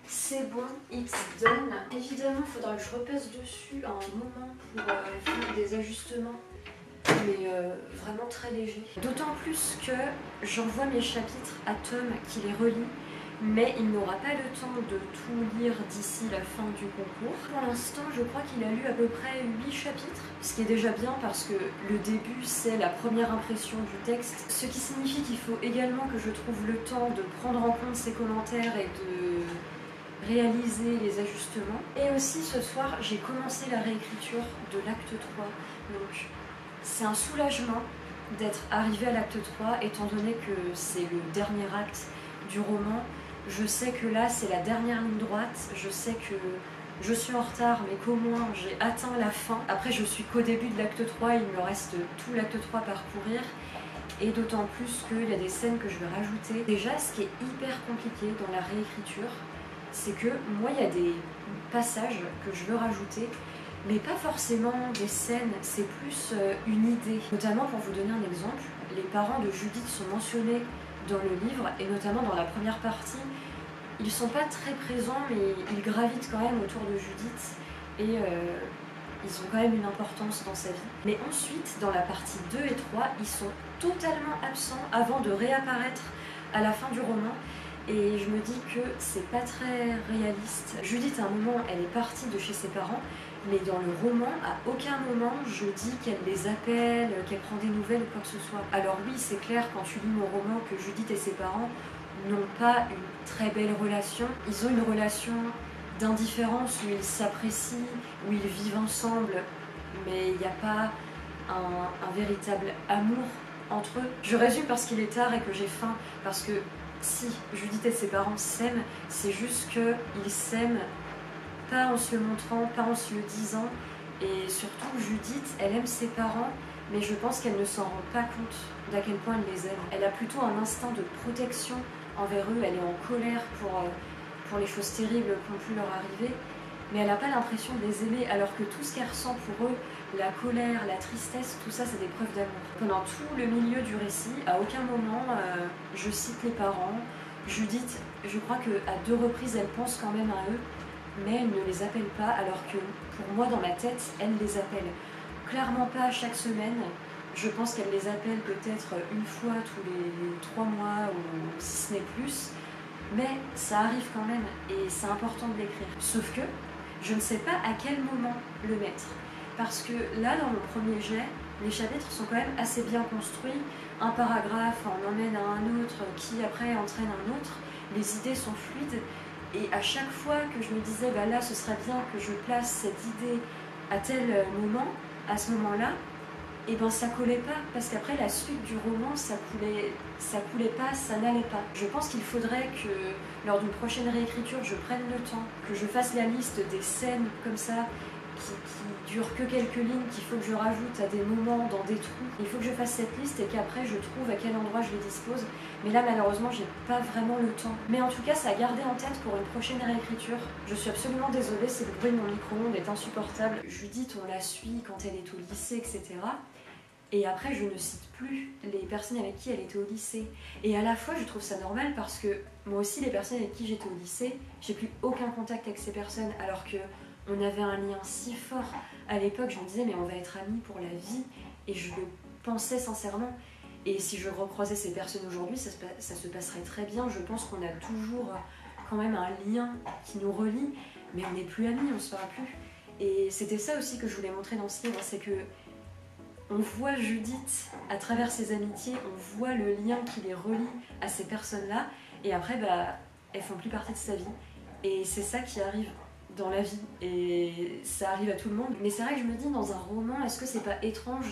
C'est bon, it's done. Évidemment, il faudra que je repasse dessus à un moment pour faire des ajustements, mais vraiment très léger. D'autant plus que j'envoie mes chapitres à Tom qui les relit, mais il n'aura pas le temps de tout lire d'ici la fin du concours. Pour l'instant, je crois qu'il a lu à peu près 8 chapitres, ce qui est déjà bien parce que le début, c'est la première impression du texte, ce qui signifie qu'il faut également que je trouve le temps de prendre en compte ses commentaires et de réaliser les ajustements. Et aussi, ce soir, j'ai commencé la réécriture de l'acte 3, donc c'est un soulagement d'être arrivée à l'acte 3, étant donné que c'est le dernier acte du roman. Je sais que là, c'est la dernière ligne droite, je sais que je suis en retard, mais qu'au moins j'ai atteint la fin. Après, je suis qu'au début de l'acte 3, il me reste tout l'acte 3 à parcourir, et d'autant plus qu'il y a des scènes que je vais rajouter. Déjà, ce qui est hyper compliqué dans la réécriture, c'est que moi, il y a des passages que je veux rajouter, mais pas forcément des scènes, c'est plus une idée. Notamment, pour vous donner un exemple, les parents de Judith sont mentionnés dans le livre, et notamment dans la première partie. Ils sont pas très présents, mais ils gravitent quand même autour de Judith, et ils ont quand même une importance dans sa vie. Mais ensuite, dans la partie 2 et 3, ils sont totalement absents avant de réapparaître à la fin du roman. Et je me dis que c'est pas très réaliste. Judith, à un moment, elle est partie de chez ses parents, mais dans le roman, à aucun moment je dis qu'elle les appelle, qu'elle prend des nouvelles ou quoi que ce soit. Alors oui, c'est clair quand tu lis mon roman que Judith et ses parents n'ont pas une très belle relation. Ils ont une relation d'indifférence où ils s'apprécient, où ils vivent ensemble, mais il n'y a pas un véritable amour entre eux. Je résume parce qu'il est tard et que j'ai faim, parce que si Judith et ses parents s'aiment, c'est juste qu'ils s'aiment pas en se le montrant, pas en se le disant. Et surtout, Judith, elle aime ses parents, mais je pense qu'elle ne s'en rend pas compte d'à quel point elle les aime. Elle a plutôt un instinct de protection envers eux, elle est en colère pour les choses terribles qui ont pu leur arriver, mais elle n'a pas l'impression de les aimer, alors que tout ce qu'elle ressent pour eux, la colère, la tristesse, tout ça, c'est des preuves d'amour. Pendant tout le milieu du récit, à aucun moment je cite les parents. Judith, je crois qu'à 2 reprises, elle pense quand même à eux, mais elle ne les appelle pas, alors que pour moi, dans ma tête, elle les appelle. Clairement pas chaque semaine, je pense qu'elle les appelle peut-être une fois tous les 3 mois, ou si ce n'est plus, mais ça arrive quand même, et c'est important de l'écrire. Sauf que je ne sais pas à quel moment le mettre. Parce que là, dans mon premier jet, les chapitres sont quand même assez bien construits. Un paragraphe en emmène à un autre, qui après entraîne un autre. Les idées sont fluides. Et à chaque fois que je me disais, bah là, ce serait bien que je place cette idée à tel moment, à ce moment-là, et ben ça collait pas, parce qu'après la suite du roman, ça coulait pas, ça n'allait pas. Je pense qu'il faudrait que, lors d'une prochaine réécriture, je prenne le temps, que je fasse la liste des scènes comme ça, qui durent que quelques lignes, qu'il faut que je rajoute à des moments, dans des trous. Il faut que je fasse cette liste et qu'après je trouve à quel endroit je les dispose. Mais là, malheureusement, j'ai pas vraiment le temps. Mais en tout cas, ça a gardé en tête pour une prochaine réécriture. Je suis absolument désolée, c'est le bruit de mon micro-ondes est insupportable. Judith, on la suit quand elle est au lycée, etc. Et après, je ne cite plus les personnes avec qui elle était au lycée. Et à la fois, je trouve ça normal parce que moi aussi, les personnes avec qui j'étais au lycée, j'ai plus aucun contact avec ces personnes. Alors que on avait un lien si fort. À l'époque, je me disais, mais on va être amis pour la vie. Et je le pensais sincèrement. Et si je recroisais ces personnes aujourd'hui, ça se passerait très bien. Je pense qu'on a toujours quand même un lien qui nous relie. Mais on n'est plus amis, on se parle plus. Et c'était ça aussi que je voulais montrer dans ce livre, c'est que on voit Judith à travers ses amitiés, on voit le lien qui les relie à ces personnes-là, et après, bah, elles font plus partie de sa vie. Et c'est ça qui arrive dans la vie, et ça arrive à tout le monde. Mais c'est vrai que je me dis, dans un roman, est-ce que c'est pas étrange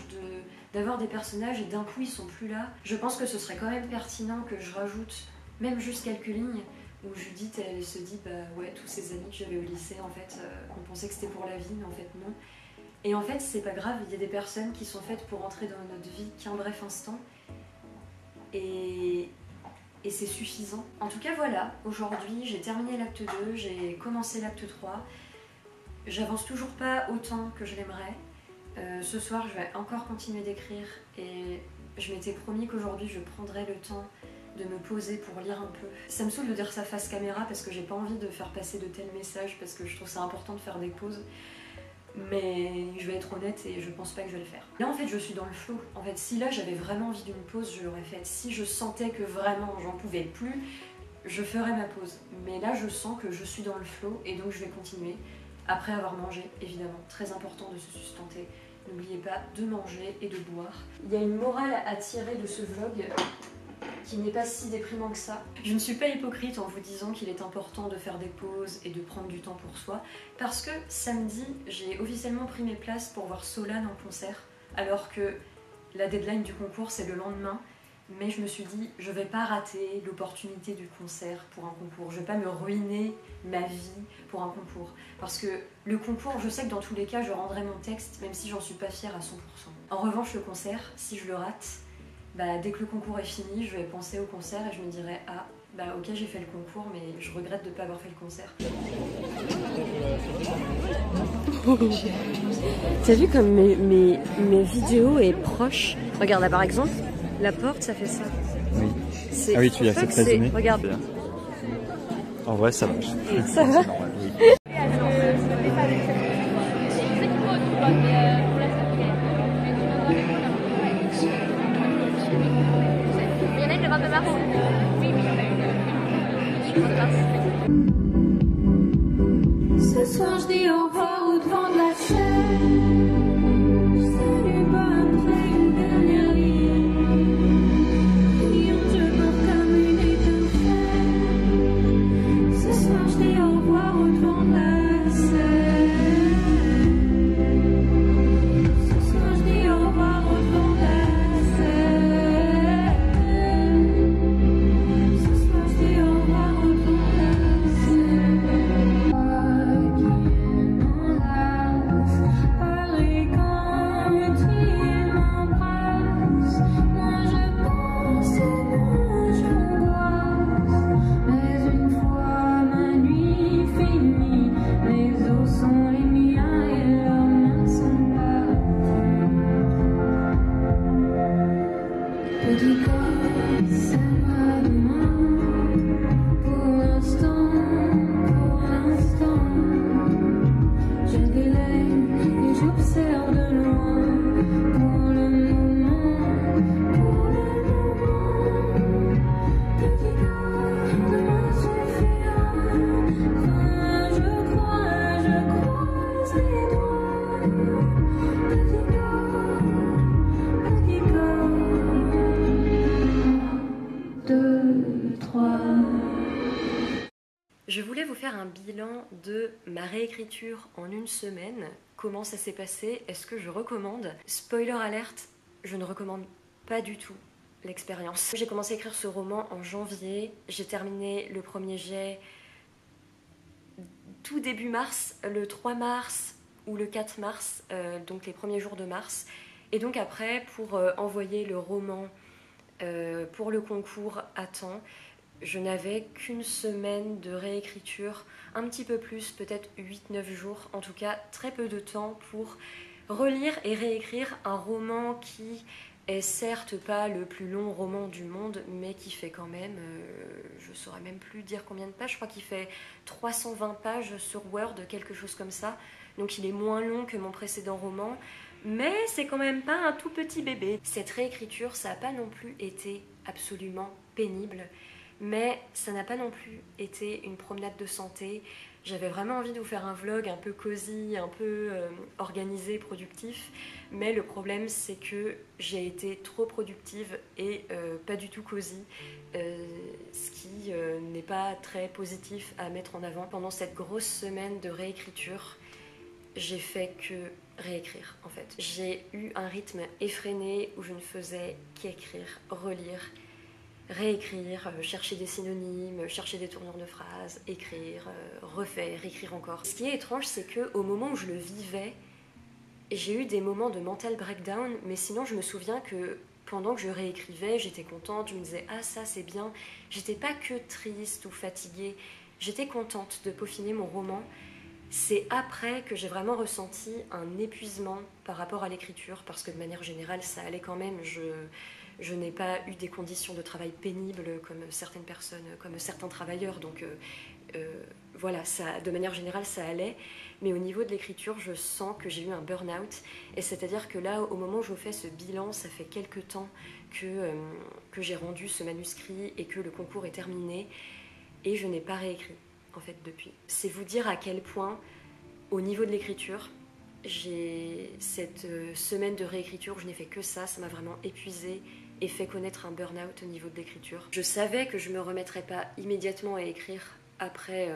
d'avoir des personnages et d'un coup ils sont plus là? Je pense que ce serait quand même pertinent que je rajoute même juste quelques lignes où Judith, elle se dit, bah ouais, tous ces amis que j'avais au lycée, en fait, on pensait que c'était pour la vie, mais en fait non. Et en fait, c'est pas grave, il y a des personnes qui sont faites pour entrer dans notre vie qu'un bref instant. Et c'est suffisant. En tout cas, voilà, aujourd'hui, j'ai terminé l'acte 2, j'ai commencé l'acte 3. J'avance toujours pas autant que je l'aimerais. Ce soir, je vais encore continuer d'écrire et je m'étais promis qu'aujourd'hui, je prendrais le temps de me poser pour lire un peu. Ça me saoule de dire ça face caméra parce que j'ai pas envie de faire passer de tels messages parce que je trouve ça important de faire des pauses. Mais je vais être honnête et je pense pas que je vais le faire. Là en fait je suis dans le flow. En fait si là j'avais vraiment envie d'une pause, je l'aurais faite. Si je sentais que vraiment j'en pouvais plus, je ferais ma pause. Mais là je sens que je suis dans le flow et donc je vais continuer. Après avoir mangé, évidemment, très important de se sustenter. N'oubliez pas de manger et de boire. Il y a une morale à tirer de ce vlog qui n'est pas si déprimant que ça. Je ne suis pas hypocrite en vous disant qu'il est important de faire des pauses et de prendre du temps pour soi, parce que samedi, j'ai officiellement pris mes places pour voir Solane en concert, alors que la deadline du concours c'est le lendemain, mais je me suis dit, je vais pas rater l'opportunité du concert pour un concours, je vais pas me ruiner ma vie pour un concours, parce que le concours, je sais que dans tous les cas, je rendrai mon texte, même si j'en suis pas fière à 100%. En revanche, le concert, si je le rate, bah, dès que le concours est fini, je vais penser au concert et je me dirai « Ah, bah ok, j'ai fait le concours, mais je regrette de ne pas avoir fait le concert. » T'as vu comme mes vidéos est proche? Regarde là par exemple, la porte ça fait ça. Oui. Ah oui, tu as fait très zoomé. Regarde. En vrai, ça marche. Ça va? Oui. Ce soir je dis au revoir au devant de la scène. Je salue pas après une dernière ligne. Riant je meurs comme une étincelle. Ce soir je dis au revoir au devant de la scène. Ce soir je dis au revoir au devant de la scène. Ce soir je dis au revoir au devant de la scène. Je voulais vous faire un bilan de ma réécriture en une semaine. Comment ça s'est passé? Est-ce que je recommande? Spoiler alerte, je ne recommande pas du tout l'expérience. J'ai commencé à écrire ce roman en janvier, j'ai terminé le premier jet tout début mars, le 3 mars ou le 4 mars, donc les premiers jours de mars. Et donc après, pour envoyer le roman pour le concours à temps, je n'avais qu'une semaine de réécriture, un petit peu plus, peut-être 8-9 jours, en tout cas très peu de temps pour relire et réécrire un roman qui est certes pas le plus long roman du monde, mais qui fait quand même, je saurais même plus dire combien de pages, je crois qu'il fait 320 pages sur Word, quelque chose comme ça, donc il est moins long que mon précédent roman, mais c'est quand même pas un tout petit bébé. Cette réécriture, ça n'a pas non plus été absolument pénible, mais ça n'a pas non plus été une promenade de santé. J'avais vraiment envie de vous faire un vlog un peu cosy, un peu organisé, productif, mais le problème c'est que j'ai été trop productive et pas du tout cosy, ce qui n'est pas très positif à mettre en avant. Pendant cette grosse semaine de réécriture, j'ai fait que réécrire en fait. J'ai eu un rythme effréné où je ne faisais qu'écrire, relire, réécrire, chercher des synonymes, chercher des tournures de phrases, écrire, refaire, écrire encore. Ce qui est étrange, c'est qu'au moment où je le vivais, j'ai eu des moments de mental breakdown, mais sinon je me souviens que pendant que je réécrivais, j'étais contente, je me disais « Ah ça c'est bien », j'étais pas que triste ou fatiguée, j'étais contente de peaufiner mon roman. C'est après que j'ai vraiment ressenti un épuisement par rapport à l'écriture, parce que de manière générale ça allait quand même, je n'ai pas eu des conditions de travail pénibles comme certaines personnes, comme certains travailleurs, donc voilà, ça, de manière générale ça allait, mais au niveau de l'écriture je sens que j'ai eu un burn-out, et c'est-à-dire que là au moment où je fais ce bilan, ça fait quelques temps que j'ai rendu ce manuscrit et que le concours est terminé, et je n'ai pas réécrit en fait depuis. C'est vous dire à quel point au niveau de l'écriture, j'ai cette semaine de réécriture où je n'ai fait que ça m'a vraiment épuisée et fait connaître un burn-out au niveau de l'écriture. Je savais que je ne me remettrais pas immédiatement à écrire après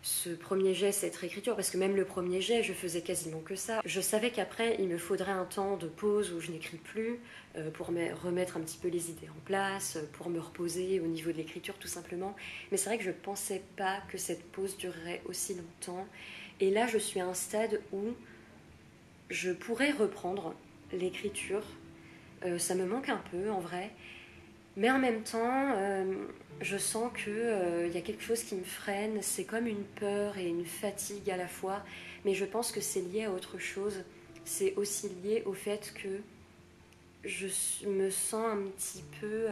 ce premier jet, cette réécriture, parce que même le premier jet, je faisais quasiment que ça. Je savais qu'après, il me faudrait un temps de pause où je n'écris plus, pour remettre un petit peu les idées en place, pour me reposer au niveau de l'écriture tout simplement. Mais c'est vrai que je ne pensais pas que cette pause durerait aussi longtemps. Et là, je suis à un stade où je pourrais reprendre l'écriture. Ça me manque un peu en vrai, mais en même temps je sens qu'il y a quelque chose qui me freine. C'est comme une peur et une fatigue à la fois, mais je pense que c'est lié à autre chose. C'est aussi lié au fait que je me sens un petit peu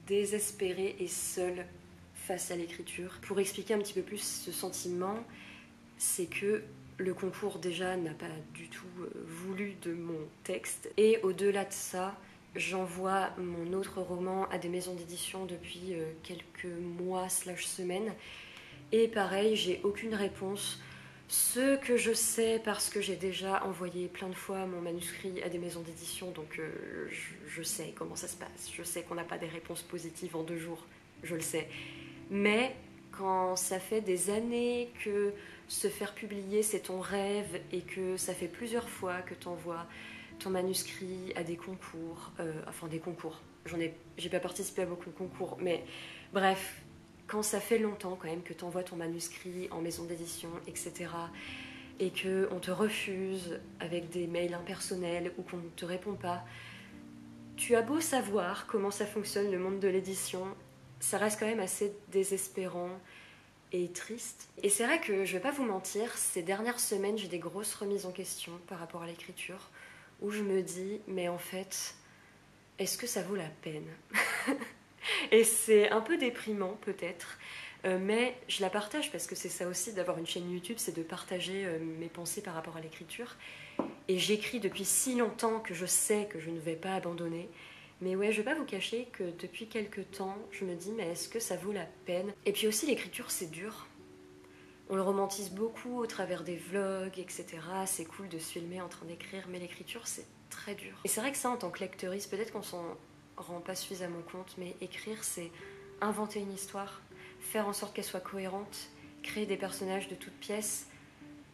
désespérée et seule face à l'écriture. Pour expliquer un petit peu plus ce sentiment, c'est que le concours déjà n'a pas du tout voulu de mon texte, et au-delà de ça, j'envoie mon autre roman à des maisons d'édition depuis quelques mois/semaines, et pareil, j'ai aucune réponse. Ce que je sais, parce que j'ai déjà envoyé plein de fois mon manuscrit à des maisons d'édition, donc je sais comment ça se passe, je sais qu'on n'a pas des réponses positives en 2 jours, je le sais. Mais quand ça fait des années que se faire publier c'est ton rêve, et que ça fait plusieurs fois que tu envoies ton manuscrit à des concours, enfin des concours, j'ai pas participé à beaucoup de concours, mais bref, quand ça fait longtemps quand même que tu envoies ton manuscrit en maison d'édition, etc., et qu'on te refuse avec des mails impersonnels ou qu'on ne te répond pas, tu as beau savoir comment ça fonctionne le monde de l'édition, ça reste quand même assez désespérant et triste. Et c'est vrai que je vais pas vous mentir, ces dernières semaines j'ai des grosses remises en question par rapport à l'écriture, où je me dis mais en fait est-ce que ça vaut la peine? Et c'est un peu déprimant peut-être, mais je la partage parce que c'est ça aussi d'avoir une chaîne YouTube, c'est de partager mes pensées par rapport à l'écriture. Et j'écris depuis si longtemps que je sais que je ne vais pas abandonner. Mais ouais, je vais pas vous cacher que depuis quelques temps, je me dis mais est-ce que ça vaut la peine? Et puis aussi l'écriture c'est dur. On le romantise beaucoup au travers des vlogs, etc. C'est cool de se filmer en train d'écrire, mais l'écriture c'est très dur. Et c'est vrai que ça en tant que lectrice, peut-être qu'on s'en rend pas suffisamment compte, mais écrire c'est inventer une histoire. faire en sorte qu'elle soit cohérente, créer des personnages de toutes pièces,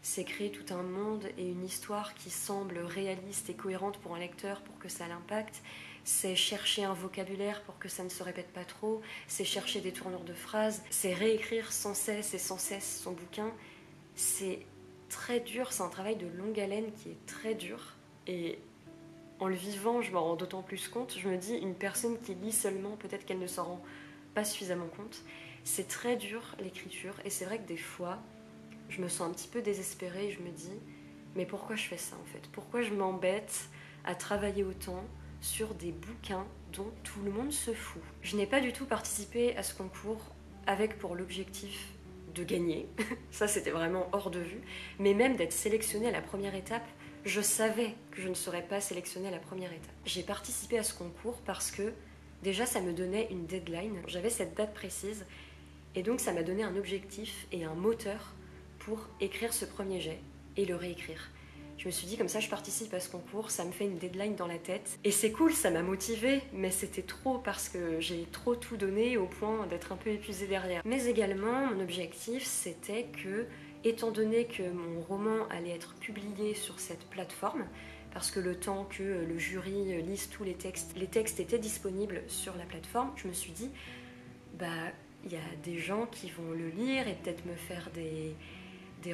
c'est créer tout un monde et une histoire qui semble réaliste et cohérente pour un lecteur pour que ça l'impacte. C'est chercher un vocabulaire pour que ça ne se répète pas trop, c'est chercher des tournures de phrases, c'est réécrire sans cesse et sans cesse son bouquin. C'est très dur, c'est un travail de longue haleine qui est très dur. Et en le vivant, je m'en rends d'autant plus compte. Je me dis, une personne qui lit seulement, peut-être qu'elle ne s'en rend pas suffisamment compte. C'est très dur l'écriture, et c'est vrai que des fois, je me sens un petit peu désespérée et je me dis, mais pourquoi je fais ça en fait? Pourquoi je m'embête à travailler autant sur des bouquins dont tout le monde se fout? Je n'ai pas du tout participé à ce concours avec pour l'objectif de gagner, ça c'était vraiment hors de vue, mais même d'être sélectionnée à la première étape, je savais que je ne serais pas sélectionnée à la première étape. J'ai participé à ce concours parce que déjà ça me donnait une deadline, j'avais cette date précise, et donc ça m'a donné un objectif et un moteur pour écrire ce premier jet et le réécrire. Je me suis dit, comme ça je participe à ce concours, ça me fait une deadline dans la tête. Et c'est cool, ça m'a motivée, mais c'était trop parce que j'ai trop tout donné au point d'être un peu épuisée derrière. Mais également, mon objectif, c'était que, étant donné que mon roman allait être publié sur cette plateforme, parce que le temps que le jury lise tous les textes étaient disponibles sur la plateforme, je me suis dit, bah, il y a des gens qui vont le lire et peut-être me faire des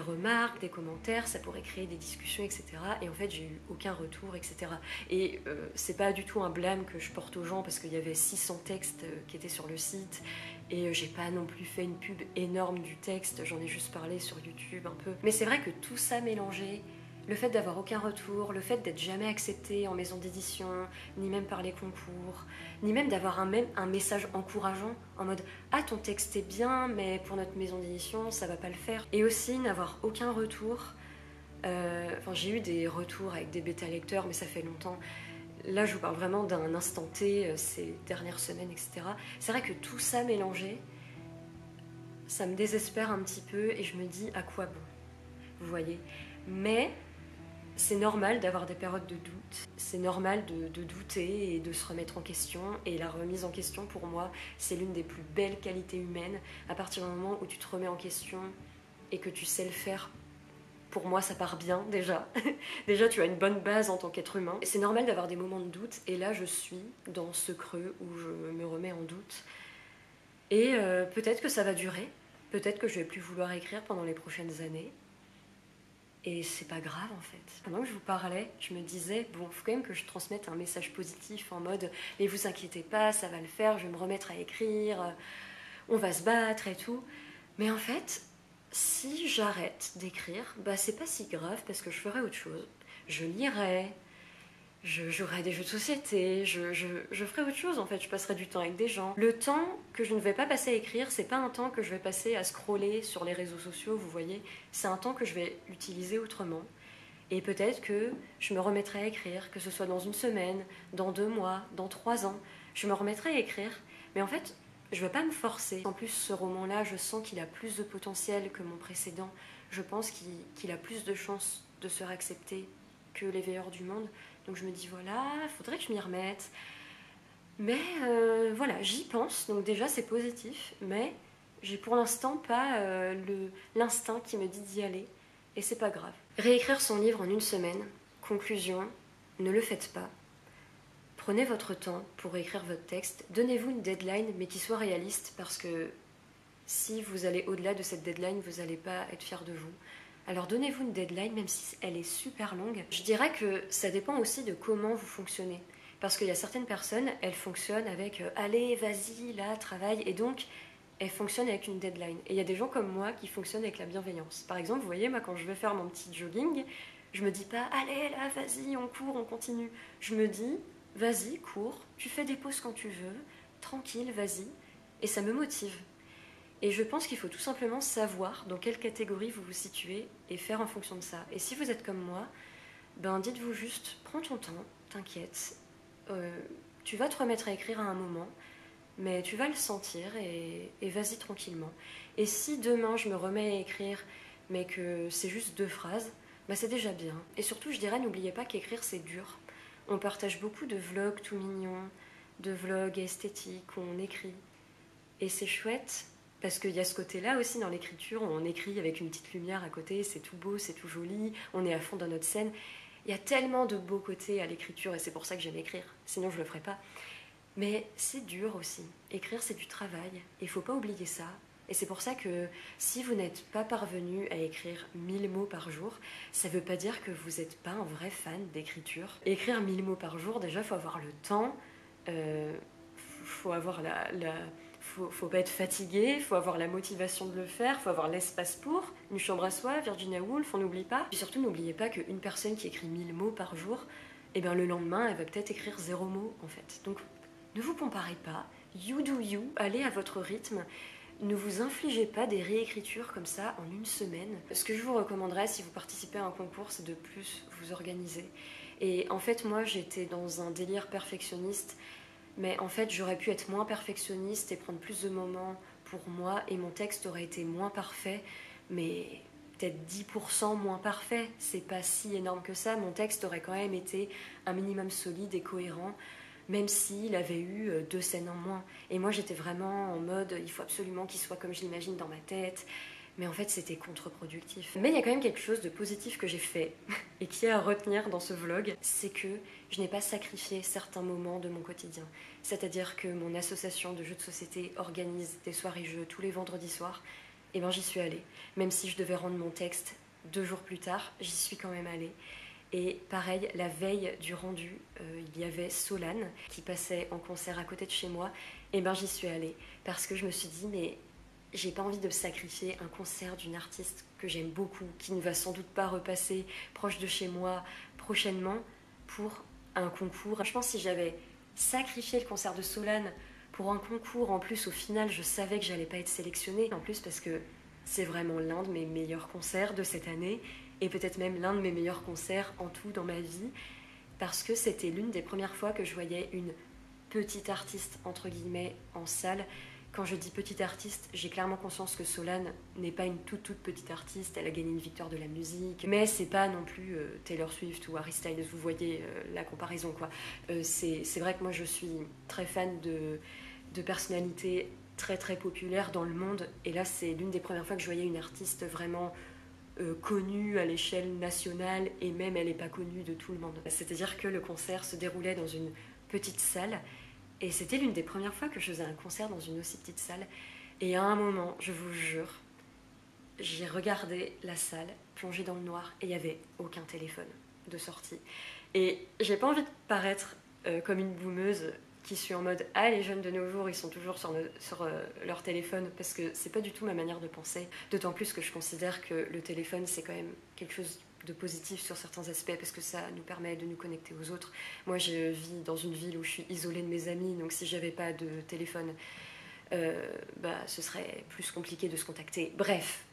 remarques, des commentaires, ça pourrait créer des discussions, etc. Et en fait, j'ai eu aucun retour, etc. Et c'est pas du tout un blâme que je porte aux gens parce qu'il y avait 600 textes qui étaient sur le site et j'ai pas non plus fait une pub énorme du texte, j'en ai juste parlé sur YouTube un peu. Mais c'est vrai que tout ça mélangé, le fait d'avoir aucun retour, le fait d'être jamais accepté en maison d'édition, ni même par les concours, ni même d'avoir un message encourageant en mode « Ah, ton texte est bien, mais pour notre maison d'édition, ça va pas le faire ». Et aussi n'avoir aucun retour. J'ai eu des retours avec des bêta-lecteurs, mais ça fait longtemps. Là, je vous parle vraiment d'un instant T, ces dernières semaines, etc. C'est vrai que tout ça mélangé, ça me désespère un petit peu et je me dis « À quoi bon ?» Vous voyez ? Mais c'est normal d'avoir des périodes de doute, c'est normal de douter et de se remettre en question, et la remise en question pour moi c'est l'une des plus belles qualités humaines. À partir du moment où tu te remets en question et que tu sais le faire, pour moi ça part bien déjà. Déjà tu as une bonne base en tant qu'être humain. C'est normal d'avoir des moments de doute, et là je suis dans ce creux où je me remets en doute. Et peut-être que ça va durer, peut-être que je vais plus vouloir écrire pendant les prochaines années. Et c'est pas grave en fait. Pendant que je vous parlais, je me disais, bon, faut quand même que je transmette un message positif en mode « Mais vous inquiétez pas, ça va le faire, je vais me remettre à écrire, on va se battre et tout. » Mais en fait, si j'arrête d'écrire, bah c'est pas si grave parce que je ferai autre chose. Je lirai, je jouerai à des jeux de société, je ferai autre chose en fait, je passerai du temps avec des gens. Le temps que je ne vais pas passer à écrire, c'est pas un temps que je vais passer à scroller sur les réseaux sociaux, vous voyez, c'est un temps que je vais utiliser autrement. Et peut-être que je me remettrai à écrire, que ce soit dans une semaine, dans 2 mois, dans 3 ans, je me remettrai à écrire, mais en fait, je ne vais pas me forcer. En plus, ce roman-là, je sens qu'il a plus de potentiel que mon précédent, je pense qu'il a plus de chances de se réaccepter que Les Veilleurs du Monde. Donc je me dis voilà, il faudrait que je m'y remette. Mais voilà, j'y pense, donc déjà c'est positif, mais j'ai pour l'instant pas l'instinct qui me dit d'y aller, et c'est pas grave. Réécrire son livre en 1 semaine, conclusion, ne le faites pas. Prenez votre temps pour écrire votre texte, donnez-vous une deadline mais qui soit réaliste, parce que si vous allez au-delà de cette deadline, vous n'allez pas être fier de vous. Alors donnez-vous une deadline, même si elle est super longue. Je dirais que ça dépend aussi de comment vous fonctionnez. Parce qu'il y a certaines personnes, elles fonctionnent avec « allez, vas-y, là, travaille », et donc elles fonctionnent avec une deadline. Et il y a des gens comme moi qui fonctionnent avec la bienveillance. Par exemple, vous voyez, moi quand je vais faire mon petit jogging, je me dis pas « allez, là, vas-y, on court, on continue ». Je me dis « vas-y, cours, tu fais des pauses quand tu veux, tranquille, vas-y ». Et ça me motive. Et je pense qu'il faut tout simplement savoir dans quelle catégorie vous vous situez et faire en fonction de ça. Et si vous êtes comme moi, ben dites-vous juste, prends ton temps, t'inquiète, tu vas te remettre à écrire à un moment, mais tu vas le sentir et vas-y tranquillement. Et si demain je me remets à écrire, mais que c'est juste 2 phrases, ben c'est déjà bien. Et surtout, je dirais, n'oubliez pas qu'écrire c'est dur. On partage beaucoup de vlogs tout mignons, de vlogs esthétiques où on écrit. Et c'est chouette, Parce qu'il y a ce côté-là aussi dans l'écriture, on écrit avec une petite lumière à côté, c'est tout beau, c'est tout joli, on est à fond dans notre scène. Il y a tellement de beaux côtés à l'écriture et c'est pour ça que j'aime écrire, sinon je le ferais pas. Mais c'est dur aussi. Écrire, c'est du travail. Et il ne faut pas oublier ça. Et c'est pour ça que si vous n'êtes pas parvenu à écrire 1000 mots par jour, ça ne veut pas dire que vous n'êtes pas un vrai fan d'écriture. Écrire 1000 mots par jour, déjà, il faut avoir le temps, faut avoir faut pas être fatigué, faut avoir la motivation de le faire, faut avoir l'espace pour. Une chambre à soi, Virginia Woolf, on n'oublie pas. Et surtout, n'oubliez pas qu'une personne qui écrit 1000 mots par jour, eh ben, le lendemain, elle va peut-être écrire 0 mot, en fait. Donc, ne vous comparez pas, you do you, allez à votre rythme. Ne vous infligez pas des réécritures comme ça en une semaine. Ce que je vous recommanderais si vous participez à un concours, c'est de plus vous organiser. Et en fait, moi, j'étais dans un délire perfectionniste, mais en fait, j'aurais pu être moins perfectionniste et prendre plus de moments pour moi, et mon texte aurait été moins parfait, mais peut-être 10% moins parfait. C'est pas si énorme que ça. Mon texte aurait quand même été un minimum solide et cohérent, même s'il avait eu 2 scènes en moins. Et moi, j'étais vraiment en mode, il faut absolument qu'il soit comme je l'imagine dans ma tête. Mais en fait, c'était contre-productif. Mais il y a quand même quelque chose de positif que j'ai fait, et qui est à retenir dans ce vlog, c'est que je n'ai pas sacrifié certains moments de mon quotidien. C'est-à-dire que mon association de jeux de société organise des soirées-jeux tous les vendredis soirs, et ben j'y suis allée. Même si je devais rendre mon texte 2 jours plus tard, j'y suis quand même allée. Et pareil, la veille du rendu, il y avait Solane qui passait en concert à côté de chez moi. Et ben j'y suis allée parce que je me suis dit, mais j'ai pas envie de sacrifier un concert d'une artiste que j'aime beaucoup, qui ne va sans doute pas repasser proche de chez moi prochainement pour un concours. Je pense que si j'avais sacrifié le concert de Solane pour un concours, en plus au final je savais que j'allais pas être sélectionnée. En plus parce que c'est vraiment l'un de mes meilleurs concerts de cette année. Et peut-être même l'un de mes meilleurs concerts en tout dans ma vie, parce que c'était l'une des premières fois que je voyais une petite artiste, entre guillemets, en salle. Quand je dis petite artiste, j'ai clairement conscience que Solane n'est pas une toute petite artiste, elle a gagné une victoire de la musique, mais c'est pas non plus Taylor Swift ou Harry Styles, vous voyez la comparaison, quoi. C'est vrai que moi je suis très fan de personnalités très populaires dans le monde, et là c'est l'une des premières fois que je voyais une artiste vraiment connue à l'échelle nationale, et même elle n'est pas connue de tout le monde. C'est-à-dire que le concert se déroulait dans une petite salle, et c'était l'une des premières fois que je faisais un concert dans une aussi petite salle. Et à un moment, je vous jure, j'ai regardé la salle plongée dans le noir et il n'y avait aucun téléphone de sortie. Et j'ai pas envie de paraître comme une boumeuse qui suis en mode « Ah, les jeunes de nos jours, ils sont toujours sur leur téléphone », parce que c'est pas du tout ma manière de penser. D'autant plus que je considère que le téléphone, c'est quand même quelque chose de positif sur certains aspects, parce que ça nous permet de nous connecter aux autres. Moi, je vis dans une ville où je suis isolée de mes amis, donc si j'avais pas de téléphone, ce serait plus compliqué de se contacter. Bref,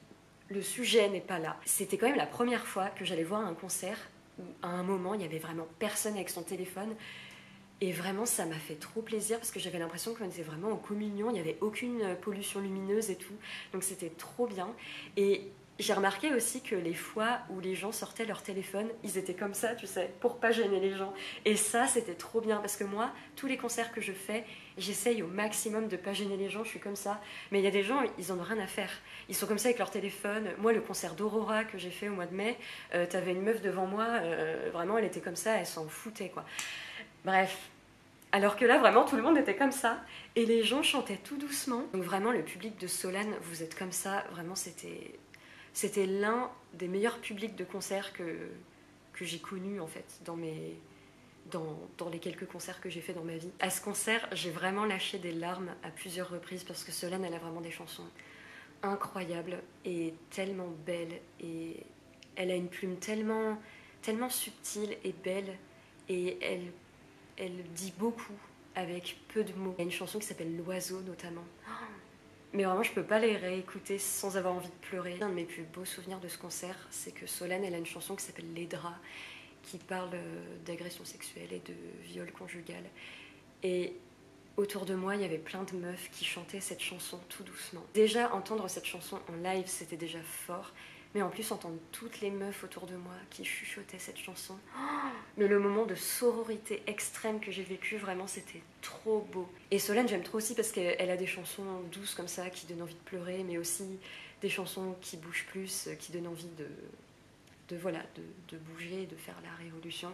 le sujet n'est pas là. C'était quand même la première fois que j'allais voir un concert où, à un moment, il n'y avait vraiment personne avec son téléphone. Et vraiment, ça m'a fait trop plaisir parce que j'avais l'impression qu'on était vraiment en communion, il n'y avait aucune pollution lumineuse et tout. Donc c'était trop bien. Et j'ai remarqué aussi que les fois où les gens sortaient leur téléphone, ils étaient comme ça, tu sais, pour pas gêner les gens. Et ça, c'était trop bien parce que moi, tous les concerts que je fais, j'essaye au maximum de pas gêner les gens, je suis comme ça. Mais il y a des gens, ils en ont rien à faire. Ils sont comme ça avec leur téléphone. Moi, le concert d'Aurora que j'ai fait au mois de mai, t'avais une meuf devant moi, vraiment, elle était comme ça, elle s'en foutait, quoi. Bref. Alors que là, vraiment, tout le monde était comme ça. Et les gens chantaient tout doucement. Donc vraiment, le public de Solane, vous êtes comme ça. Vraiment, c'était l'un des meilleurs publics de concert que j'ai connu, en fait, dans les quelques concerts que j'ai fait dans ma vie. À ce concert, j'ai vraiment lâché des larmes à plusieurs reprises parce que Solane, elle a vraiment des chansons incroyables et tellement belles. Et elle a une plume tellement subtile et belle. Et elle dit beaucoup avec peu de mots. Il y a une chanson qui s'appelle L'Oiseau, notamment. Mais vraiment, je peux pas les réécouter sans avoir envie de pleurer. Un de mes plus beaux souvenirs de ce concert, c'est que Solane, elle a une chanson qui s'appelle Les Draps, qui parle d'agression sexuelle et de viol conjugal. Et autour de moi, il y avait plein de meufs qui chantaient cette chanson tout doucement. Déjà, entendre cette chanson en live, c'était déjà fort. Mais en plus, entendre toutes les meufs autour de moi qui chuchotaient cette chanson. Mais le moment de sororité extrême que j'ai vécu, vraiment, c'était trop beau. Et Solène, j'aime trop aussi parce qu'elle a des chansons douces comme ça, qui donnent envie de pleurer, mais aussi des chansons qui bougent plus, qui donnent envie de bouger, de faire la révolution.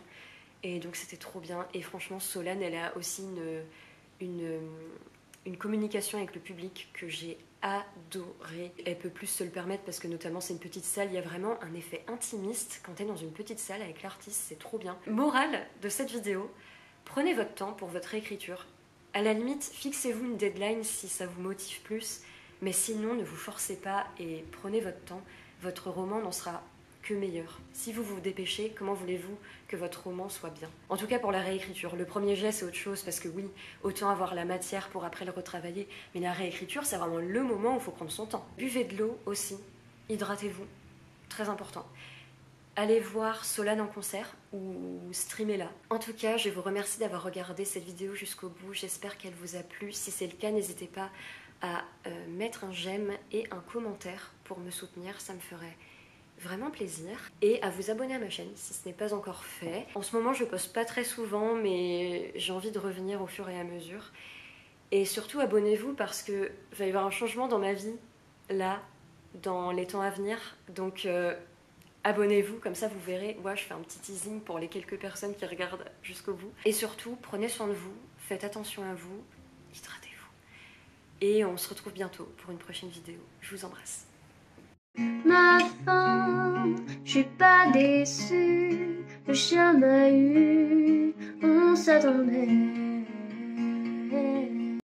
Et donc c'était trop bien. Et franchement, Solène, elle a aussi une communication avec le public que j'ai adorée. Elle peut plus se le permettre parce que notamment c'est une petite salle, il y a vraiment un effet intimiste quand tu es dans une petite salle avec l'artiste, c'est trop bien. Morale de cette vidéo, prenez votre temps pour votre réécriture. À la limite, fixez-vous une deadline si ça vous motive plus, mais sinon ne vous forcez pas et prenez votre temps. Votre roman n'en sera que meilleur. Si vous vous dépêchez, comment voulez-vous que votre roman soit bien? En tout cas pour la réécriture. Le premier jet c'est autre chose parce que oui, autant avoir la matière pour après le retravailler, mais la réécriture c'est vraiment le moment où il faut prendre son temps. Buvez de l'eau aussi, hydratez-vous, très important. Allez voir Solane en concert ou streamez-la. En tout cas, je vous remercie d'avoir regardé cette vidéo jusqu'au bout. J'espère qu'elle vous a plu. Si c'est le cas, n'hésitez pas à mettre un j'aime et un commentaire pour me soutenir. Ça me ferait vraiment plaisir. Et à vous abonner à ma chaîne si ce n'est pas encore fait. En ce moment, je poste pas très souvent, mais j'ai envie de revenir au fur et à mesure. Et surtout, abonnez-vous parce que va y avoir un changement dans ma vie, là, dans les temps à venir. Donc... abonnez-vous, comme ça vous verrez, je fais un petit teasing pour les quelques personnes qui regardent jusqu'au bout. Et surtout, prenez soin de vous, faites attention à vous, hydratez-vous. Et on se retrouve bientôt pour une prochaine vidéo. Je vous embrasse. Ma fin, je suis pas déçue, le chien m'a eu, on s'attendait.